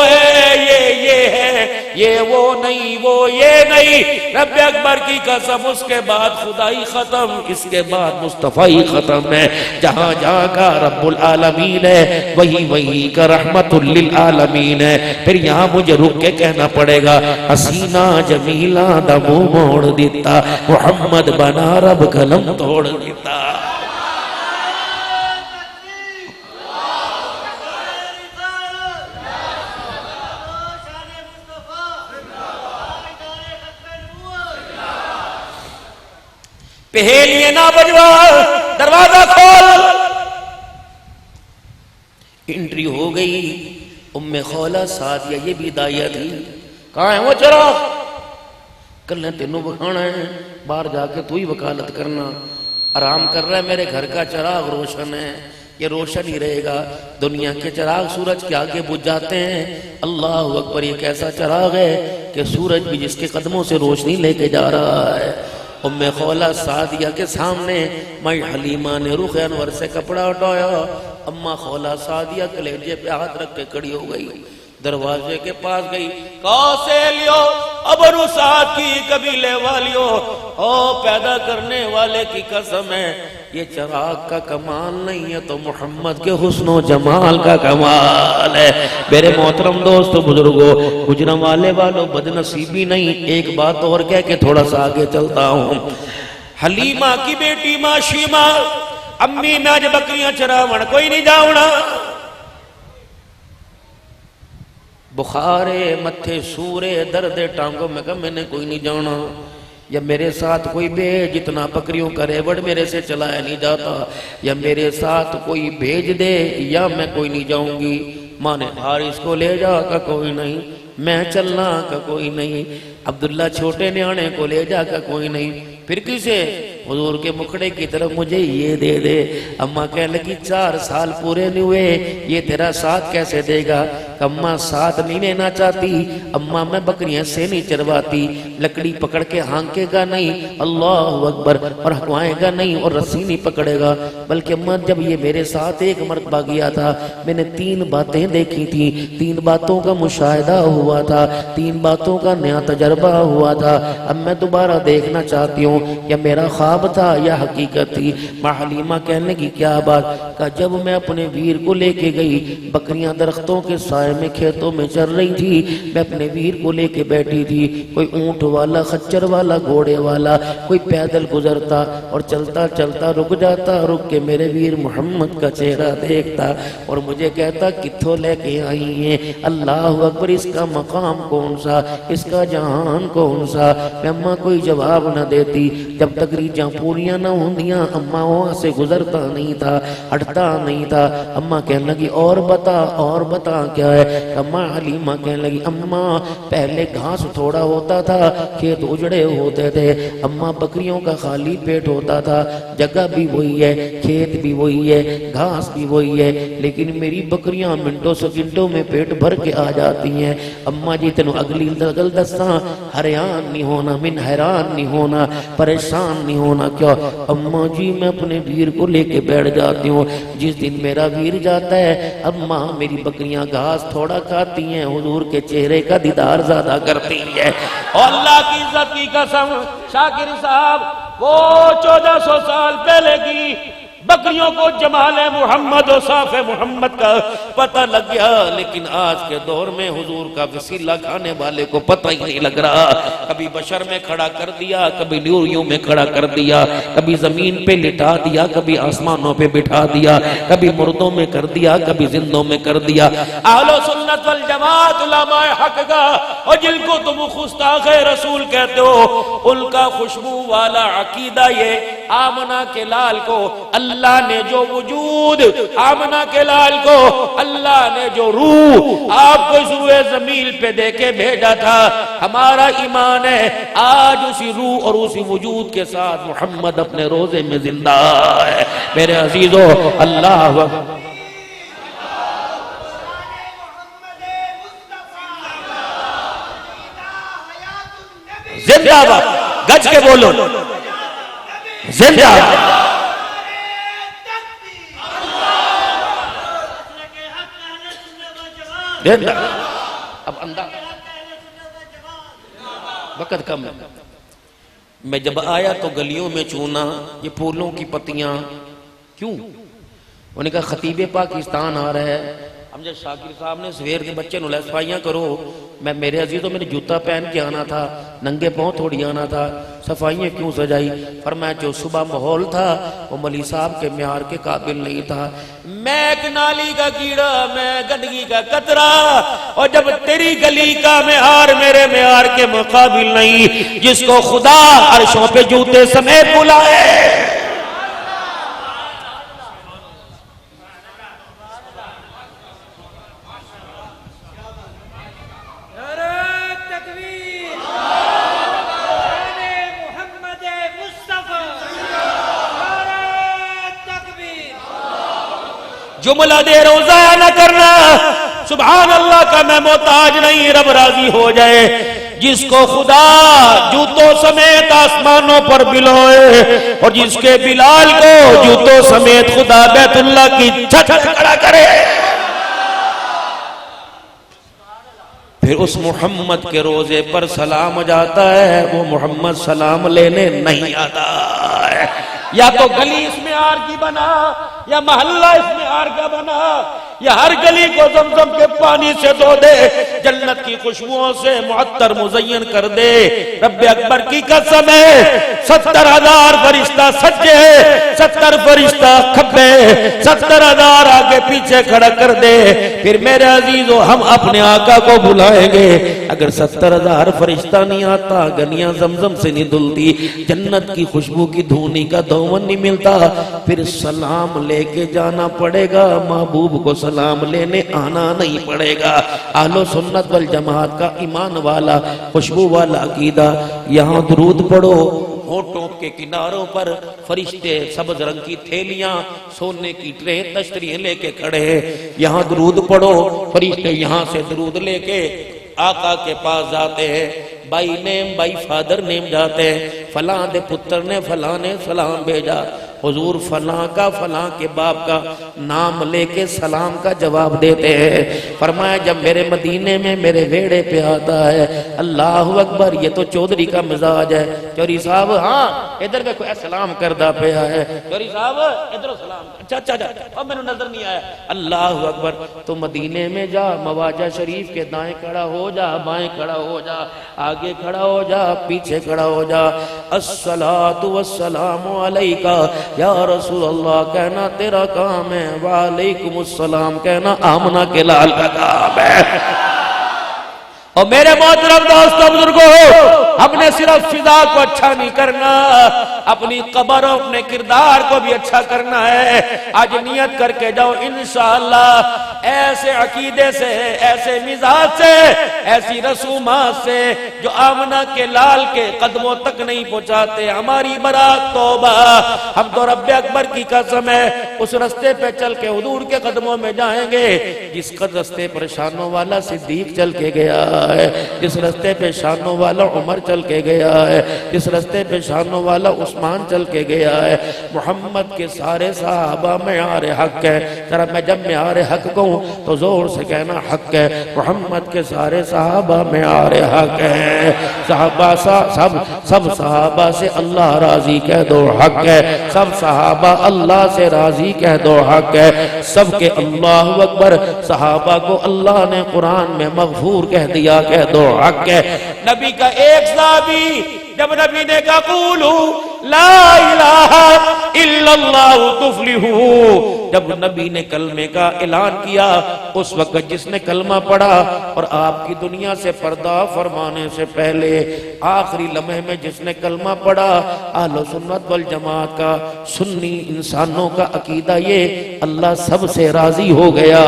ہے، یہ ہے، یہ وہ نہیں، وہ یہ نہیں۔ رب اکبر کی قسم، اس کے بعد خدائی ختم، اس کے بعد مصطفی ختم ہے۔ جہاں جہاں کا رب العالمین ہے وہی کا رحمت للعالمین ہے۔ پھر یہاں مجھے رک کے کہنا پڑے گا، حسینہ جمیلہ دا منہ موڑ دیتا، محمد بنا رب قلم توڑ دیتا۔ پہیلیے نہ بجوا، دروازہ کھول۔ انٹری ہو گئی۔ ام خولہ سعدیہ یہ بھی داعیہ تھی۔ کہاں ہے وہ چراغ؟ کل تینوں بکھانا ہے، باہر جا کے تو ہی وکالت کرنا۔ آرام کر رہا ہے، میرے گھر کا چراغ روشن ہے، یہ روشن ہی رہے گا۔ دنیا کے چراغ سورج کے آگے بجھ جاتے ہیں، اللہ اکبر یہ کیسا چراغ ہے کہ سورج بھی جس کے قدموں سے روشنی لے کے جا رہا ہے۔ ام خولہ سعدیہ کے سامنے مائی حلیمہ نے رخ انور سے کپڑا ہٹایا، اماں خولہ سعدیہ کلیجے پہ ہاتھ رکھ کے کھڑی ہو گئی، دروازے کے پاس گئی، کاسیلیو ابرو سعد کی قبیلے والیو، او پیدا کرنے والے کی قسم ہے یہ چراغ کا کمال نہیں ہے تو محمد کے حسن و جمال کا کمال ہے۔ میرے محترم دوستو بزرگو، گجرانوالے والوں بد نصیبی نہیں، ایک بات اور کہہ کے تھوڑا سا آگے چلتا ہوں۔ حلیمہ کی بیٹی ماشیمہ، امی میں آج بکریاں چراوڑ کوئی نہیں جاؤنا، بخارے متھے سورے درد ٹانگوں میں کہا میں نے کوئی نہیں جانا، یا میرے ساتھ کوئی بھیج، جتنا بکریوں کا ریوڑ میرے سے چلایا نہیں جاتا، یا میرے ساتھ کوئی بھیج دے یا میں کوئی نہیں جاؤں گی۔ ماں نے حارث کو لے جا کا کوئی نہیں، میں چلنا کا کوئی نہیں، عبداللہ چھوٹے نیانے کو لے جا کا کوئی نہیں، پھر کسے؟ حضور کے مکھڑے کی طرف مجھے یہ دے دے۔ اماں کہنے لگی 4 سال پورے نہیں ہوئے، یہ تیرا ساتھ کیسے دے گا؟ اماں ساتھ نہیں لینا چاہتی، اماں میں بکریاں سے نہیں چرواتی، لکڑی پکڑ کے ہانکے گا نہیں، اللہ اکبر، اور ہکوائے گا نہیں اور رسی نہیں پکڑے گا، بلکہ اماں جب یہ میرے ساتھ ایک مرتبہ گیا تھا میں نے 3 باتیں دیکھی تھی، 3 باتوں کا مشاہدہ ہوا تھا، 3 باتوں کا نیا تجربہ ہوا تھا، اب میں دوبارہ دیکھنا چاہتی ہوں یا میرا خواب تھا یا حقیقت تھی۔ ماں حلیمہ کہنے لگی کیا بات؟ کہ جب میں اپنے ویر کو لے کے گئی، بکریاں درختوں کے سائے میں کھیتوں میں چر رہی تھی، میں اپنے ویر کو لے کے بیٹھی تھی، کوئی اونٹ والا، خچر والا، گھوڑے والا، کوئی پیدل گزرتا اور چلتا چلتا رک جاتا، رک کے میرے ویر محمد کا چہرہ دیکھتا اور مجھے کہتا کتھوں لے کے آئی ہیں؟ اللہ اکبر، اس کا مقام کون سا، اس کا جہان کون سا؟ میں اماں کوئی جواب نہ دیتی، جب تک ریجاں پوریاں نہ ہوندیاں اماں وہاں سے گزرتا نہیں تھا، ہٹتا نہیں تھا۔ اماں کہنے لگی اور بتا کیا ہے؟ اماں حلیمہ کہنے لگی اماں پہلے گھاس تھوڑا ہوتا تھا، کھیت اجڑے ہوتے تھے، اماں بکریوں کا خالی پیٹ ہوتا تھا، جگہ بھی وہی ہے، کھیت بھی وہی ہے، گھاس بھی وہی ہے، لیکن میری بکریاں منٹوں سیکنڈوں میں پیٹ بھر کے آ جاتی ہیں۔ اماں جی تینوں اگلی گل دساں، حیران نہیں ہونا، من حیران نہیں ہونا، پریشان نہیں ہونا. کیا اماں جی میں اپنے ویر کو لے کے بیٹھ جاتی ہوں. جس دن میرا ویر جاتا ہے اماں میری بکریاں گھاس تھوڑا کھاتی ہیں, حضور کے چہرے کا دیدار زیادہ کرتی ہے. اور اللہ کی عزت کی قسم شاکر صاحب وہ 1400 سال پہلے کی بکریوں کو جمال محمد و صاف محمد کا پتہ لگ گیا, لیکن آج کے دور میں حضور کا وسیلہ کھانے والے کو پتہ ہی نہیں لگ رہا. کبھی بشر میں کھڑا کر دیا, کبھی نیوریوں میں کھڑا کر دیا, کبھی زمین پہ لٹا دیا, کبھی آسمانوں پہ بٹھا دیا, کبھی مردوں میں کر دیا, کبھی زندوں میں کر دیا. اہل سنت والجماعت علماء حق کا, اور جن کو تم گستاخ رسول کہتے ہو, ان کا خوشبو والا عقیدہ یہ آمنہ کے لال کو اللہ نے جو وجود, آمنہ کے لال کو اللہ نے جو روح آپ کو اس روئے زمین پہ دے کے بھیجا تھا, ہمارا ایمان ہے آج اسی روح اور اسی وجود کے ساتھ محمد اپنے روزے میں زندہ ہے. میرے عزیزو اللہ زندہ باد, گج کے بولو زندہ باد. اب وقت کم ہے. میں جب آیا تو گلیوں میں چونا یہ پھولوں کی پتیاں کیوں؟ انہوں نے کہا خطیب پاکستان آ رہا ہے. ہم جب شاکر صاحب نے سویر کے بچے نو صفائیاں کرو, میں میرے عزیزوں میں نے جوتا پہن کے آنا تھا, ننگے پاؤں تھوڑی آنا تھا, صفائیاں کیوں سجائی؟ فرمایا جو صبح ماحول تھا وہ ملی صاحب کے معیار کے قابل نہیں تھا. میں ایک نالی کا کیڑا, میں گندگی کا قطرہ, اور جب تیری گلی کا معیار میرے معیار کے مقابل نہیں, جس کو خدا عرشوں پہ جوتے سمیت بلائے. جملہ دے روزہ نہ کرنا, سبحان اللہ کا میں محتاج نہیں, رب راضی ہو جائے. جس کو خدا جوتوں سمیت آسمانوں پر بلوئے, اور جس کے بلال کو جوتوں سمیت خدا بیت اللہ کی چھت کھڑا کرے, پھر اس محمد کے روزے پر سلام جاتا ہے, وہ محمد سلام لینے نہیں آتا ہے. یا تو گلی اس معیار کی بنا, یا محلہ اس معیار کا بنا, یا ہر گلی کو زمزم کے پانی سے دھو دے, جنت کی خوشبوؤں سے معطر مزین کر دے. رب اکبر کی قسم ہے 70,000 فرشتہ سجے, 70 فرشتہ کھبے, 70,000 آگے پیچھے کھڑا کر دے, پھر میرے عزیزو ہم اپنے آقا کو بلائیں گے. اگر 70,000 فرشتہ نہیں آتا, گلیاں زمزم سے نہیں دھلتی, جنت کی خوشبو کی دھونی کا دھون نہیں ملتا, پھر سلام لے کے جانا پڑے گا, محبوب کو سلام لینے آنا نہیں پڑے گا. اہل سنت والجماعت کا ایمان والا خوشبو والا عقیدہ. یہاں درود پڑھو, ہونٹوں کے کناروں پر فرشتے سبز رنگ کی تھیلیاں, سونے کی ٹرے, تشتریاں لے کے کھڑے ہیں. یہاں درود پڑھو, فرشتے یہاں سے درود لے کے آقا کے پاس جاتے ہیں. By name by father name جاتے ہیں, فلاں دے پتر نے فلاں نے سلام بھیجا, حضور فلاں کا فلاں کے باپ کا نام لے کے سلام کا جواب دیتے ہیں. فرمایا جب میرے مدینے میں میرے ویڑے پہ آتا ہے, اللہ اکبر, یہ تو چودھری کا مزاج ہے. چوری صاحب ہاں ادھر میں کوئی سلام کردہ پیا ہے, چوری صاحب ادھر سلام, اچھا اچھا اچھا, اب میں نے نظر نہیں آیا. اللہ اکبر. تو مدینے میں جا, مواجہ شریف کے دائیں کھڑا ہو جا, بائیں کھڑا ہو جا, آگے کھڑا ہو جا, پیچھے کھڑا ہو جا. الصلاۃ والسلام علیکہ یا رسول اللہ کہنا تیرا کام ہے, وعلیکم السلام کہنا آمنہ کے لال کا کام ہے. اور میرے محترم دوستوں بزرگوں, ہم نے صرف فضا کو اچھا نہیں کرنا, اپنی قبر اور اپنے کردار کو بھی اچھا کرنا ہے. آج نیت کر کے جاؤ انشاءاللہ ایسے عقیدے سے, ایسے مزاج سے, ایسی رسومات سے جو آمنہ کے لال کے قدموں تک نہیں پہنچاتے, ہماری برات توبہ. ہم تو رب اکبر کی قسم ہے اس رستے پہ چل کے حضور کے قدموں میں جائیں گے جس رستے پر شانوں والا صدیق چل کے گیا ہے, جس رستے پہ شانوں والا عمر چل کے گیا ہے، جس رستے پہ شانوں والا عثمان چل کے گیا ہے، محمد کے سارے صحابہ معیار حق ہے۔ ذرا میں جب معیار حق کہوں تو زور سے کہنا حق ہے۔ محمد کے سارے صحابہ معیار حق ہے، صحابہ سب صحابہ سے اللہ راضی کہہ دو حق ہے، سب صحابہ اللہ سے راضی کہہ دو حق ہے، سب کے اللہ اکبر، صحابہ کو اللہ نے قرآن میں مغفور کہہ دیا کہہ دو حق ہے۔ نبی کا ایک صحابی جب نبی نے کہا قولو لا الہ الا اللہ تفلحو، جب نبی نے کلمے کا اعلان کیا، اس وقت جس نے کلمہ پڑھا اور آپ کی دنیا سے پردہ فرمانے سے پہلے آخری لمحے میں جس نے کلمہ پڑھا، اہل سنت والجماعت کا سنی انسانوں کا عقیدہ یہ اللہ سب سے راضی ہو گیا،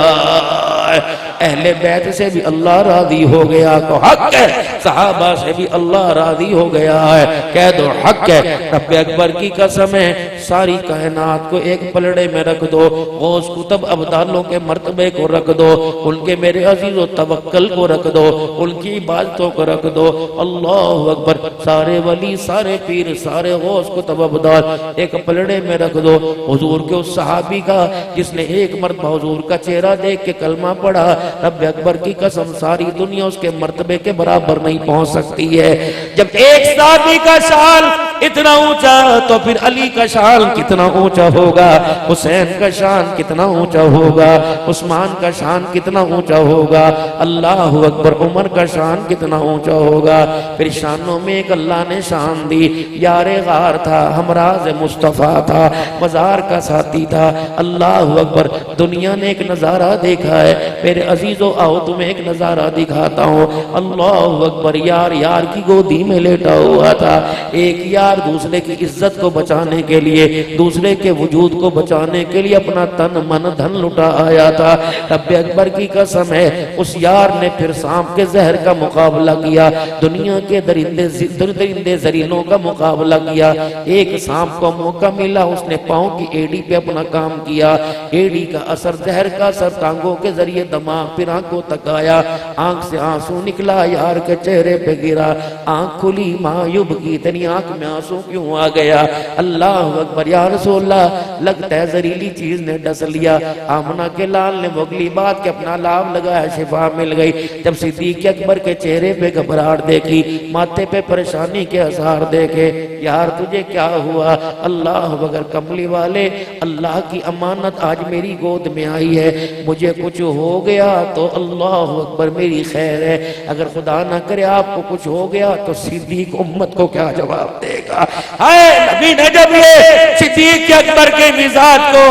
اہل بیت سے بھی اللہ راضی ہو گیا تو حق ہے، صحابہ سے بھی اللہ راضی ہو گیا ہے کہہ دو حق ہے۔ رب اکبر کی قسم ہے، ساری کائنات کو ایک پلڑے میں رکھ دو، غوث کتب ابدالوں کے مرتبے کو رکھ دو، ان کے میرے عزیز و توکل کو رکھ دو، ان کی عبادتوں کو رکھ دو، اللہ اکبر، سارے ولی سارے پیر سارے غوث کتب ابدال ایک پلڑے میں رکھ دو، حضور کے اس صحابی کا جس نے ایک مرتبہ حضور کا چہرہ دیکھ کے کلمہ پڑھا، رب اکبر کی قسم ساری دنیا اس کے مرتبے کے برابر نہیں پہنچ سکتی ہے۔ جب ایک صحابی کا شان اتنا اونچا تو پھر علی کا شان کتنا اونچا ہوگا، حسین کا شان کتنا اونچا ہوگا، عثمان کا شان کتنا اونچا ہوگا، اللہ اکبر، عمر کا شان کتنا اونچا ہوگا۔ پھر شانوں میں ایک اللہ نے شان دی، یار غار تھا، ہمراز مصطفیٰ تھا، مزار کا ساتھی تھا، اللہ اکبر۔ دنیا نے ایک نظارہ دیکھا ہے، میرے عزیزو آؤ تمہیں ایک نظارہ دکھاتا ہوں، اللہ اکبر، یار یار کی گودی میں لیٹا ہوا تھا، ایک یار دوسرے کی عزت کو بچانے کے لیے، دوسرے کے وجود کو بچانے کے لیے اپنا تن من دھن لٹا آیا تھا۔ رب اکبر کی قسم ہے، اس یار نے پھر سانپ کے زہر کا مقابلہ کیا، دنیا کے درندے زرینوں کا مقابلہ کیا، ایک سانپ کو موقع ملا، اس نے پاؤں کی ایڑی پہ اپنا کام کیا، ایڑی کا اثر زہر کا اثر ٹانگوں کے ذریعے دماغ پھر آنکھوں تک آیا، آنکھ سے آنسو نکلا، یار کے چہرے پہ گرا، آنکھ کھلی، معیوب کی اتنی آنکھ میں آنسو کیوں آ گیا، اللہ اکبر، یا رسول اللہ، لگتا ہے زہریلی چیز نے ڈس لیا۔ آمنہ کے لال نے مغلی بات کے اپنا لام لگایا، شفا مل گئی۔ جب صدیق اکبر کے چہرے پہ گھبراہٹ دیکھی، ماتھے پہ پریشانی کے اثار دیکھے، یار تجھے کیا ہوا؟ اللہ اکبر، کملی والے، اللہ کی امانت آج میری گود میں آئی ہے، مجھے کچھ ہو گیا تو اللہ اکبر میری خیر ہے، اگر خدا نہ کرے آپ کو کچھ ہو گیا تو صدیق امت کو کیا جواب دے گا؟ نبی نے جب یہ صدیق اکبر کے مزاج کو،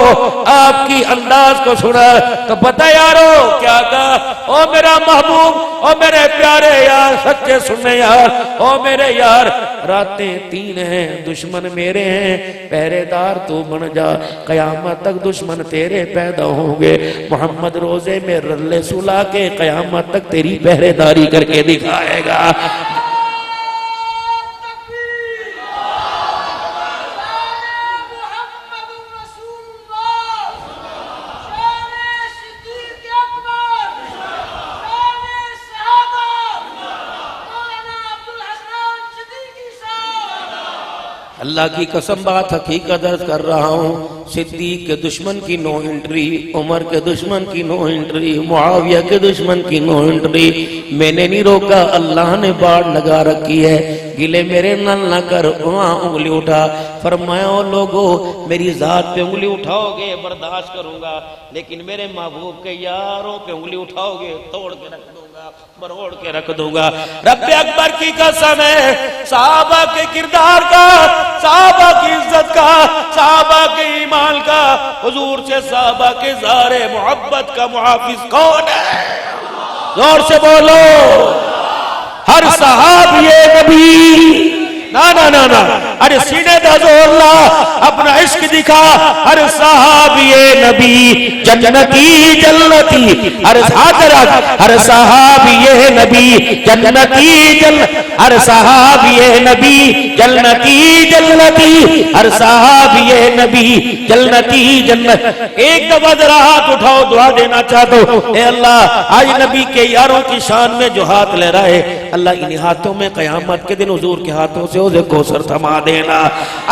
آپ کی انداز کو سنا تو پتہ یارو کیا کہا، او میرا محبوب، او میرے پیارے یار، سچے سننے یار، او میرے یار، راتیں 3 ہیں، دشمن میرے ہیں، پہرے دار تو بن جا، قیامت تک دشمن تیرے پیدا ہوں گے، محمد روزے میں رلے سلا کے قیامت تک تیری پہرے داری کر کے دکھائے گا۔ اللہ کی قسم بات حقیقت عرض کر رہا ہوں، صدیق کے دشمن کی نو انٹری، عمر کے دشمن کی نو انٹری، معاویہ کے دشمن کی نو انٹری، میں نے نہیں روکا، اللہ نے باڑ لگا رکھی ہے، گلے میرے نل نہ کر، وہاں انگلی اٹھا، فرمایا او لوگو میری ذات پہ انگلی اٹھاؤ گے برداشت کروں گا، لیکن میرے محبوب کے یاروں پہ انگلی اٹھاؤ گے توڑ کے رکھ دوں گا، بروڑ کے رکھ دوں گا۔ رب اکبر کی قسم ہے، صحابہ کے کردار کا، صحابہ کی عزت کا، صحابہ کے ایمان کا، حضور سے صحابہ کے اظہار محبت کا محافظ کون ہے؟ زور سے بولو، ہر صحابی نبی، نعرہ نا نا نا ارے سینے دا زور لا اپنا عشق دکھا ارے صحابی نبی جنتی جنتی ارے ہاتھ رکھ ارے صحابی نبی جنتی ارے صحابی نبی جنتی جنتی ارے صحابی نبی جنتی جنت. ایک دفعہ ذرا ہاتھ اٹھاؤ دعا دینا چاہتا ہوں. اے اللہ آج نبی کے یاروں کی شان میں جو ہاتھ لے رہا ہے اللہ انہی ہاتھوں میں قیامت کے دن حضور کے ہاتھوں سے حوض کوثر تھما دینا.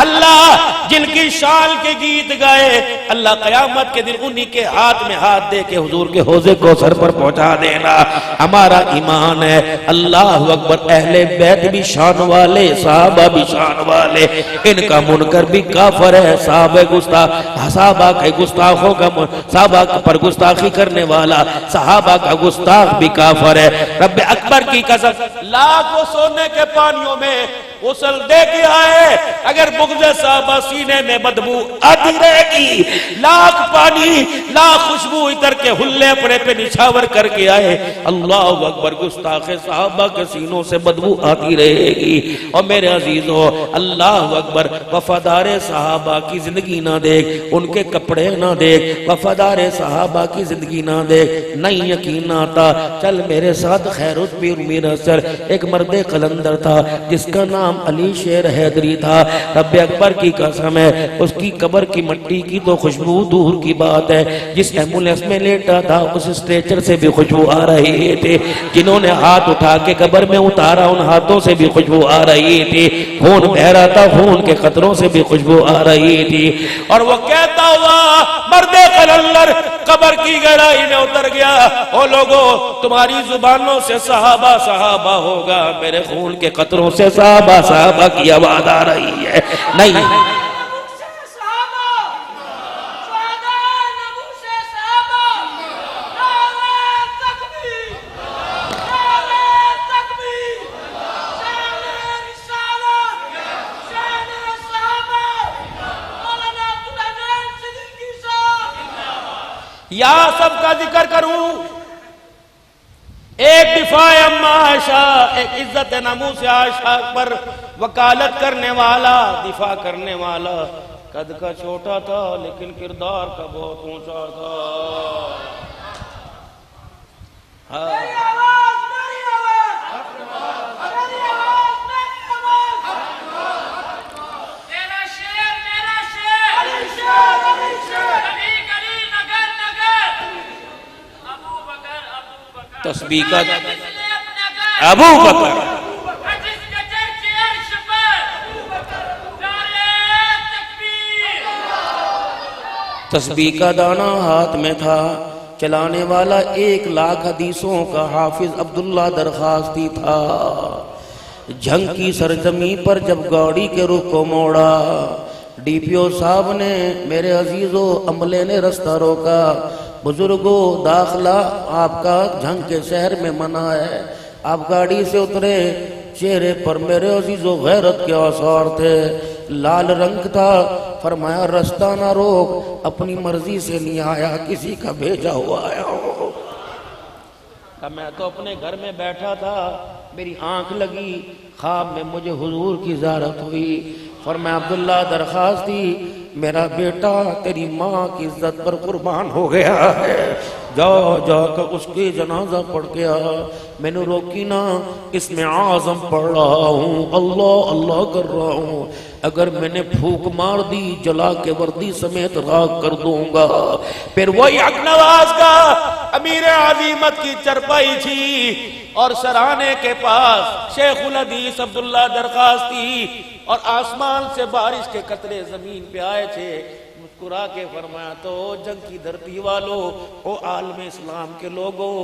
اللہ جن کی شان کے گیت گائے اللہ قیامت کے دن انہی کے ہاتھ میں ہاتھ دے کے حضور کے حوض کوثر پر پہنچا دینا. ہمارا ایمان ہے اللہ اکبر اہل بیت بھی شان والے صحابہ بھی شان والے ان کا منکر بھی کافر ہے. صحابہ کے گستاخوں کا صحابہ پر گستاخی کرنے والا صحابہ کا گستاخ بھی کافر ہے. رب اکبر کی قسم لاکھ وہ سونے کے پانیوں میں غسل دے کے آئے اگر بغض صحابہ سینے میں بدبو آتی رہے گی لاکھ پانی لاکھ خوشبو اتر کے ہلے اپنے پہ نچھاور کر کے آئے اللہ اکبر گستاخ صحابہ کے سینوں سے بدبو آتی رہے گی. اور میرے عزیزو اللہ اکبر وفادار صحابہ کی زندگی نہ دیکھ ان کے کپڑے نہ دیکھ وفادار صحابہ کی زندگی نہ دیکھ نہیں یقین آتا. چل میرے ساتھ خیرت پیر میر اثر ایک مرد قلندر تھا جس کا نام علی شیر حیدری تھا. رب اکبر کی قسم ہے اس کی قبر کی مٹی کی تو خوشبو دور کی بات ہے جس ایمبولینس میں لیٹا تھا اس اسٹریچر سے بھی خوشبو آ رہی تھی. جنہوں نے ہاتھ اٹھا کے قبر میں اتارا ان ہاتھوں سے بھی خوشبو آ رہی تھی. خون بہ رہا تھا خون کے قطروں سے بھی خوشبو آ رہی تھی. اور وہ کہتا ہوا مرد قلندر قبر کی گہرائی میں اتر گیا او لوگو تمہاری زبانوں سے صحابہ صحابہ ہوگا میرے خون کے قطروں سے صحابہ صحابہ کی آواز آ رہی ہے. نہیں یا سب کا ذکر کروں ایک دفاع اما عائشہ ایک عزت ناموس عائشہ پر وکالت کرنے والا دفاع کرنے والا قد کا چھوٹا تھا لیکن کردار کا بہت اونچا تھا. تسبیح کا ابو بکر تسبیح کا دانہ ہاتھ میں تھا. چلانے والا 1,00,000 حدیثوں کا حافظ عبداللہ درخواستی تھا. جنگ کی سرزمین پر جب گاڑی کے رخ کو موڑا ڈی پی او صاحب نے میرے عزیزو عملے نے رستہ روکا. بزرگو داخلہ آپ کا جنگ کے شہر میں منع ہے. آپ گاڑی سے اترے چہرے پر میرے عزیزو غیرت کے آثار تھے. لال رنگ تھا. فرمایا رستہ نہ روک اپنی مرضی سے نہیں آیا کسی کا بھیجا ہوا آیا ہو. میں تو اپنے گھر میں بیٹھا تھا میری آنکھ لگی خواب میں مجھے حضور کی زیارت ہوئی. فرمایا عبداللہ درخواستی میرا بیٹا تیری ماں کی عزت پر قربان ہو گیا ہے جا جا کر اس کے جنازہ پڑھ کے آ. میں نے روکی نا اس میں اعظم پڑھ رہا ہوں اللہ اللہ کر رہا ہوں. اگر میں نے پھوک مار دی جلا کے وردی سمیت راگ کر دوں گا. پھر وہی حق نواز کا امیر عظیمت کی چرپائی تھی اور سرانے کے پاس شیخ الحدیث عبداللہ درخواستی اور آسمان سے بارش کے قطرے زمین پہ آئے تھے. مسکرا کے فرمایا تو جنگ کی دھرتی والو او عالم اسلام کے لوگوں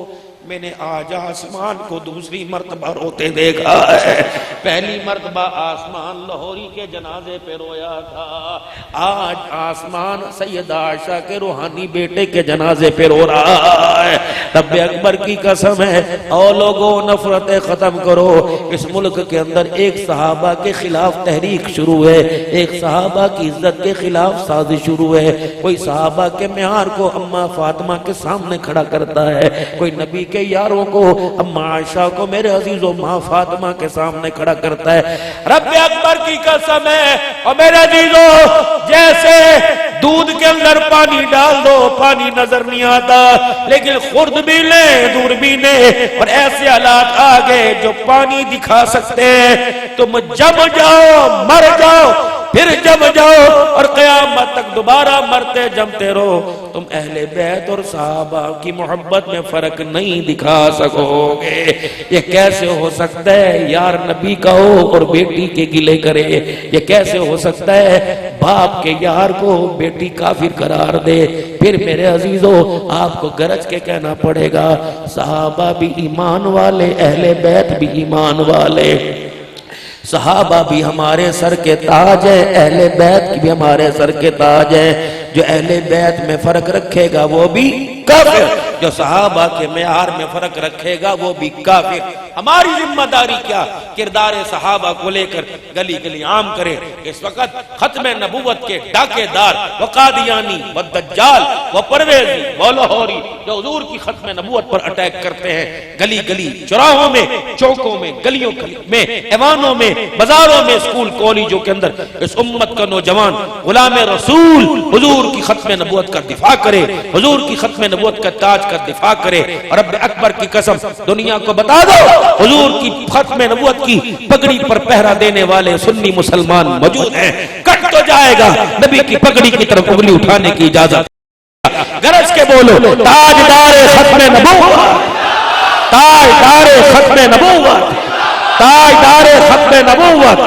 میں نے آج آسمان کو دوسری مرتبہ روتے دیکھا ہے. پہلی مرتبہ آسمان لاہوری کے جنازے پہ رویا تھا. آج آسمان سیدہ عائشہ کے روحانی بیٹے کے جنازے پہ رو رہا ہے. رب اکبر کی قسم ہے او لوگوں نفرتیں ختم کرو. اس ملک کے اندر ایک صحابہ کے خلاف تحریک شروع ہے ایک صحابہ کی عزت کے خلاف سازش شروع ہے. کوئی صحابہ کے معیار کو اماں فاطمہ کے سامنے کھڑا کرتا ہے کوئی نبی کے یاروں کو، اما عائشہ کو میرے عزیزو ماں فاطمہ کے سامنے کھڑا کرتا ہے، رب اکبر کی قسم ہے اور میرے عزیزو جیسے دودھ کے اندر پانی ڈال دو پانی نظر نہیں آتا، لیکن خرد بھی لیں دور بھی لیں اور ایسے حالات آگے جو پانی دکھا سکتے ہیں، تم جم جاؤ مر جاؤ پھر جم جاؤ اور قیامت تک دوبارہ مرتے جمتے رہو، تم اہل بیت اور صحابہ کی محبت میں فرق نہیں دکھا سکو گے۔ یہ کیسے ہو سکتا ہے یار نبی کا ہو اور بیٹی کے گلے کرے؟ یہ کیسے ہو سکتا ہے باپ کے یار کو بیٹی کافر قرار دے؟ پھر میرے عزیزو آپ کو گرج کے کہنا پڑے گا صحابہ بھی ایمان والے، اہل بیت بھی ایمان والے، صحابہ بھی ہمارے سر کے تاج ہیں، اہل بیت کی بھی ہمارے سر کے تاج ہیں۔ جو اہل بیت میں فرق رکھے گا وہ بھی کافر، جو صحابہ کے معیار میں فرق رکھے گا وہ بھی کافر۔ ہماری ذمہ داری کیا؟ کردار صحابہ کو لے کر گلی گلی عام کرے۔ اس وقت ختم نبوت کے ڈاکے دار و قادیانی و دجال و پرویزی و لاہوری جو حضور کی ختم نبوت پر اٹیک کرتے ہیں، گلی گلی چوراہوں میں، چوکوں میں، گلیوں میں، ایوانوں میں، بازاروں میں، اسکول کالجوں کے اندر اس امت کا نوجوان غلام رسول حضور کی ختم نبوت کا دفاع کرے، حضور کی ختم نبوت کا تاج کا دفاع کرے۔ اور رب اکبر کی قسم دنیا کو بتا دو حضور کی ختم نبوت کی پگڑی پر پہرا دینے والے سنی مسلمان موجود ہیں، کٹ تو جائے گا نبی کی پگڑی کی طرف انگلی اٹھانے کی اجازت۔ گرج کے بولو تاجدار ختم نبوت، تاجدار ختم نبوت، تاجدار ختم نبوت۔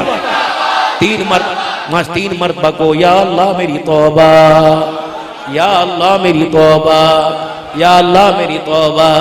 تین مرتبہ کو یا اللہ میری توبہ، یا اللہ میری توبہ، یا اللہ میری توبہ۔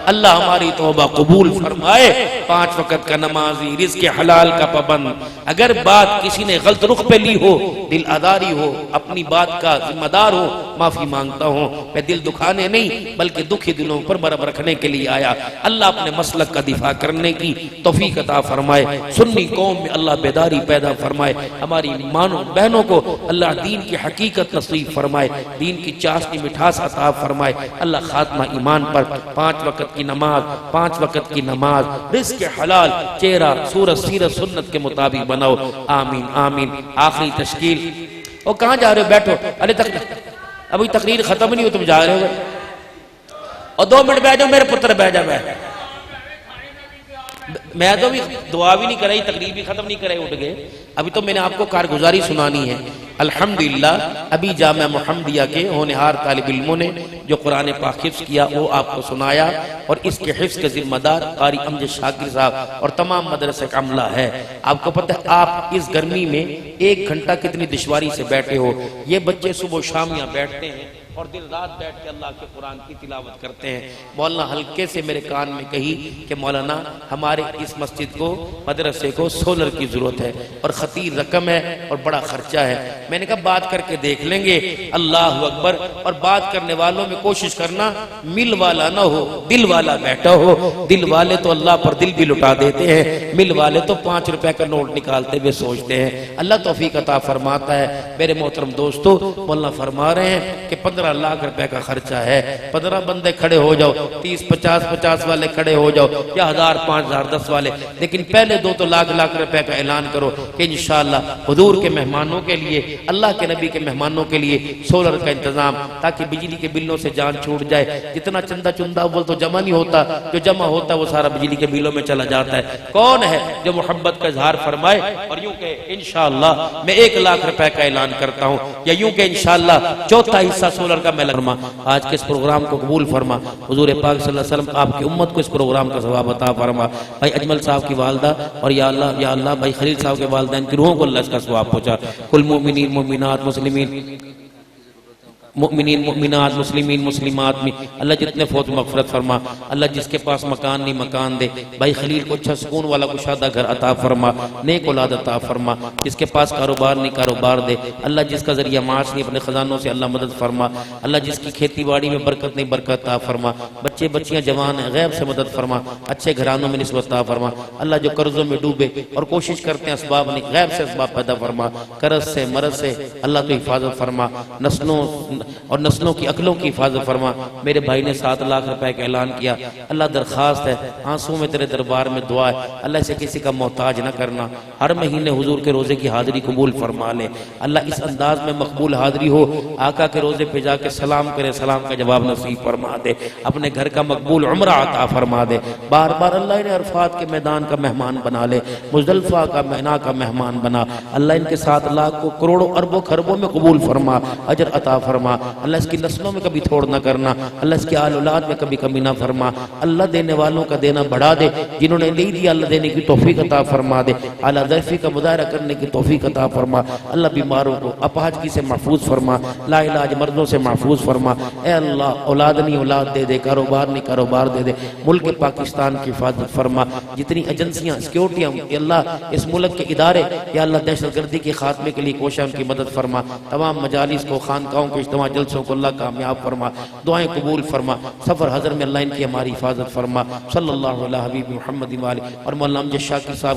اللہ ہماری توبہ قبول فرمائے۔ 5 وقت کا نمازی، رزق حلال کا پابند، اگر بات کسی نے غلط رخ پہ لی ہو، دل آداری ہو، اپنی بات کا ذمہ دار ہو، معافی مانگتا ہوں۔ میں دل دکھانے نہیں بلکہ دکھی دلوں پر برم رکھنے کے لیے آیا۔ اللہ اپنے مسلک کا دفاع کرنے کی توفیق عطا فرمائے۔ سنی قوم میں اللہ بیداری پیدا فرمائے۔ ہماری مانوں بہنوں کو اللہ دین کی حقیقت نصیب فرمائے، دین کی چاشنی مٹھاس عطا فرمائے۔ اللہ خاتمہ ایمان پر، 5 وقت کی نماز، 5 وقت کی نماز، رزق حلال، چہرہ سورت سیرت سنت کے مطابق بناؤ۔ آمین آمین۔ آخری تشکیل۔ اور کہاں جا رہے ہو؟ بیٹھو۔ ارے ابھی تقریر ختم نہیں ہو تم جا رہے ہو؟ اور 2 منٹ بیٹھ جاؤ میرے پتر، بیٹھ جا۔ میں تو بھی دعا بھی نہیں کرائی، تقریر بھی ختم نہیں کرائی، اٹھ گئے۔ ابھی تو میں نے آپ کو کارگزاری سنانی ہے۔ الحمدللہ ابھی جامعہ محمدیہ کے ہونہار طالب علموں نے جو قرآن پاک حفظ کیا وہ آپ کو سنایا، اور اس کے حفظ کے ذمہ دار قاری امجد شاکر صاحب اور تمام مدرسے کا عملہ ہے۔ آپ کو پتہ ہے آپ اس گرمی میں 1 گھنٹہ کتنی دشواری سے بیٹھے ہو۔ یہ بچے صبح و شام یہاں بیٹھتے ہیں اور دن رات بیٹھ کے اللہ کے قرآن کی تلاوت کرتے ہیں۔ مولانا ہلکے سے میرے کان میں کہی کہ مولانا ہمارے اس مسجد کو، مدرسے کو سولر کی ضرورت ہے اور خطیر رقم ہے اور بڑا خرچہ ہے۔ میں نے کہا بات کر کے دیکھ لیں گے۔ اللہ اکبر۔ اور بات کرنے والوں میں کوشش کرنا مل والا نہ ہو، دل والا بیٹھا ہو۔ دل والے تو اللہ پر دل بھی لٹا دیتے ہیں، مل والے تو 5 روپے کا نوٹ نکالتے ہوئے سوچتے ہیں۔ اللہ توفیق عطا فرماتا ہے۔ میرے محترم دوستو، مولانا فرما رہے ہیں کہ 15 لاکھ روپے کا خرچہ ہے۔ 15 بندے کھڑے ہو جاؤ، 30 50 والے کھڑے ہو جاؤ، یا 1000 5000 10 والے، لیکن پہلے 2 تو لاکھ روپے کا اعلان کرو کہ انشاءاللہ حضور کے مہمانوں کے لیے، اللہ کے نبی کے مہمانوں کے لیے سولر کا انتظام، تاکہ بجلی کے بلوں سے جان چھوٹ جائے۔ جتنا چندہ چندہ اول تو جمع نہیں ہوتا، جو جمع ہوتا ہے وہ سارا بجلی کے بلوں میں چلا جاتا ہے۔ کون ہے جو محبت کا اظہار فرمائے اور یوں کہ انشاءاللہ میں 1 لاکھ روپے کا اعلان کرتا ہوں، یا یوں کہ انشاءاللہ 1/4 حصہ سولر کا میں فرما۔ آج کے اس پروگرام کو قبول فرما۔ حضور پاک صلی اللہ علیہ وسلم آپ کی امت کو اس پروگرام کا ثواب عطا فرما۔ بھائی اجمل صاحب کی والدہ اور یا اللہ بھائی خلیل صاحب کے والدین کی روحوں کو اللہ اس کا ثواب پہنچا۔ کل مومنین مومنات مومنات مسلمین مسلمات میں اللہ جتنے فوت مغفرت فرما۔ اللہ جس کے پاس مکان نہیں مکان دے، بھائی خلیل کو اچھا سکون والا کشادہ گھر عطا فرما، نیک اولاد عطا فرما۔ جس کے پاس کاروبار نہیں کاروبار دے، اللہ جس کا ذریعہ معاش نہیں اپنے خزانوں سے اللہ مدد فرما۔ اللہ جس کی کھیتی باڑی میں برکت نہیں برکت عطا فرما۔ بچے بچیاں جوان ہیں غیب سے مدد فرما، اچھے گھرانوں میں نسبت عطا فرما۔ اللہ جو قرضوں میں ڈوبے اور کوشش کرتے ہیں اسباب نہیں، غیب سے اسباب پیدا فرما۔ قرض سے مرض سے اللہ تو حفاظت فرما۔ نسلوں اور نسلوں کی عقلوں کی حفاظت فرما۔ میرے بھائی نے 7 لاکھ روپے کا اعلان کیا، اللہ درخواست ہے آنسوں میں تیرے دربار میں دعا ہے، اللہ اسے کسی کا محتاج نہ کرنا، ہر مہینے حضور کے روزے کی حاضری قبول فرما لے، اللہ اس انداز میں مقبول حاضری ہو، آقا کے روزے پہ جا کے سلام کرے، سلام کا جواب نصیب فرما دے، اپنے گھر کا مقبول عمرہ عطا فرما دے، بار بار اللہ انہیں عرفات کے میدان کا مہمان بنا لے، مزدلفہ کا مینا کا مہمان بنا، اللہ ان کے 7 لاکھ کو کروڑوں اربوں خربوں میں قبول فرما، اجر عطا فرما، اللہ اس کی نسلوں میں کبھی تھوڑ نہ کرنا، اللہ اس کی آل اولاد میں کبھی کمی نہ فرما، اللہ دینے والوں کا دینا بڑھا دے، جنہوں نے نہیں دیا اللہ دینے کی توفیق عطا فرما دے، اعلیٰ ظرفی کا مظاہرہ کرنے کی توفیق عطا فرما، اللہ بیماروں کو اپاہجگی سے محفوظ فرما، لا علاج مرضوں سے محفوظ فرما، اے اللہ اولاد نہیں اولاد دے دے، کاروبار نہیں کاروبار دے دے، ملک پاکستان کی حفاظت فرما، جتنی ایجنسیاں سیکیورٹیاں یا اللہ اس ملک کے ادارے یا اللہ دہشت گردی کے خاتمے کے لیے کوشاں ان کی مدد فرما، تمام مجالس کو خانقاہوں کو اجتماع جلسوں کو اللہ کامیاب فرما، دعائیں قبول فرما، سفر حضر میں اللہ ان کی ہماری حفاظت فرما، صلی اللہ علیہ حبیب محمد وآلہ اور مولانا امجد شاکر صاحب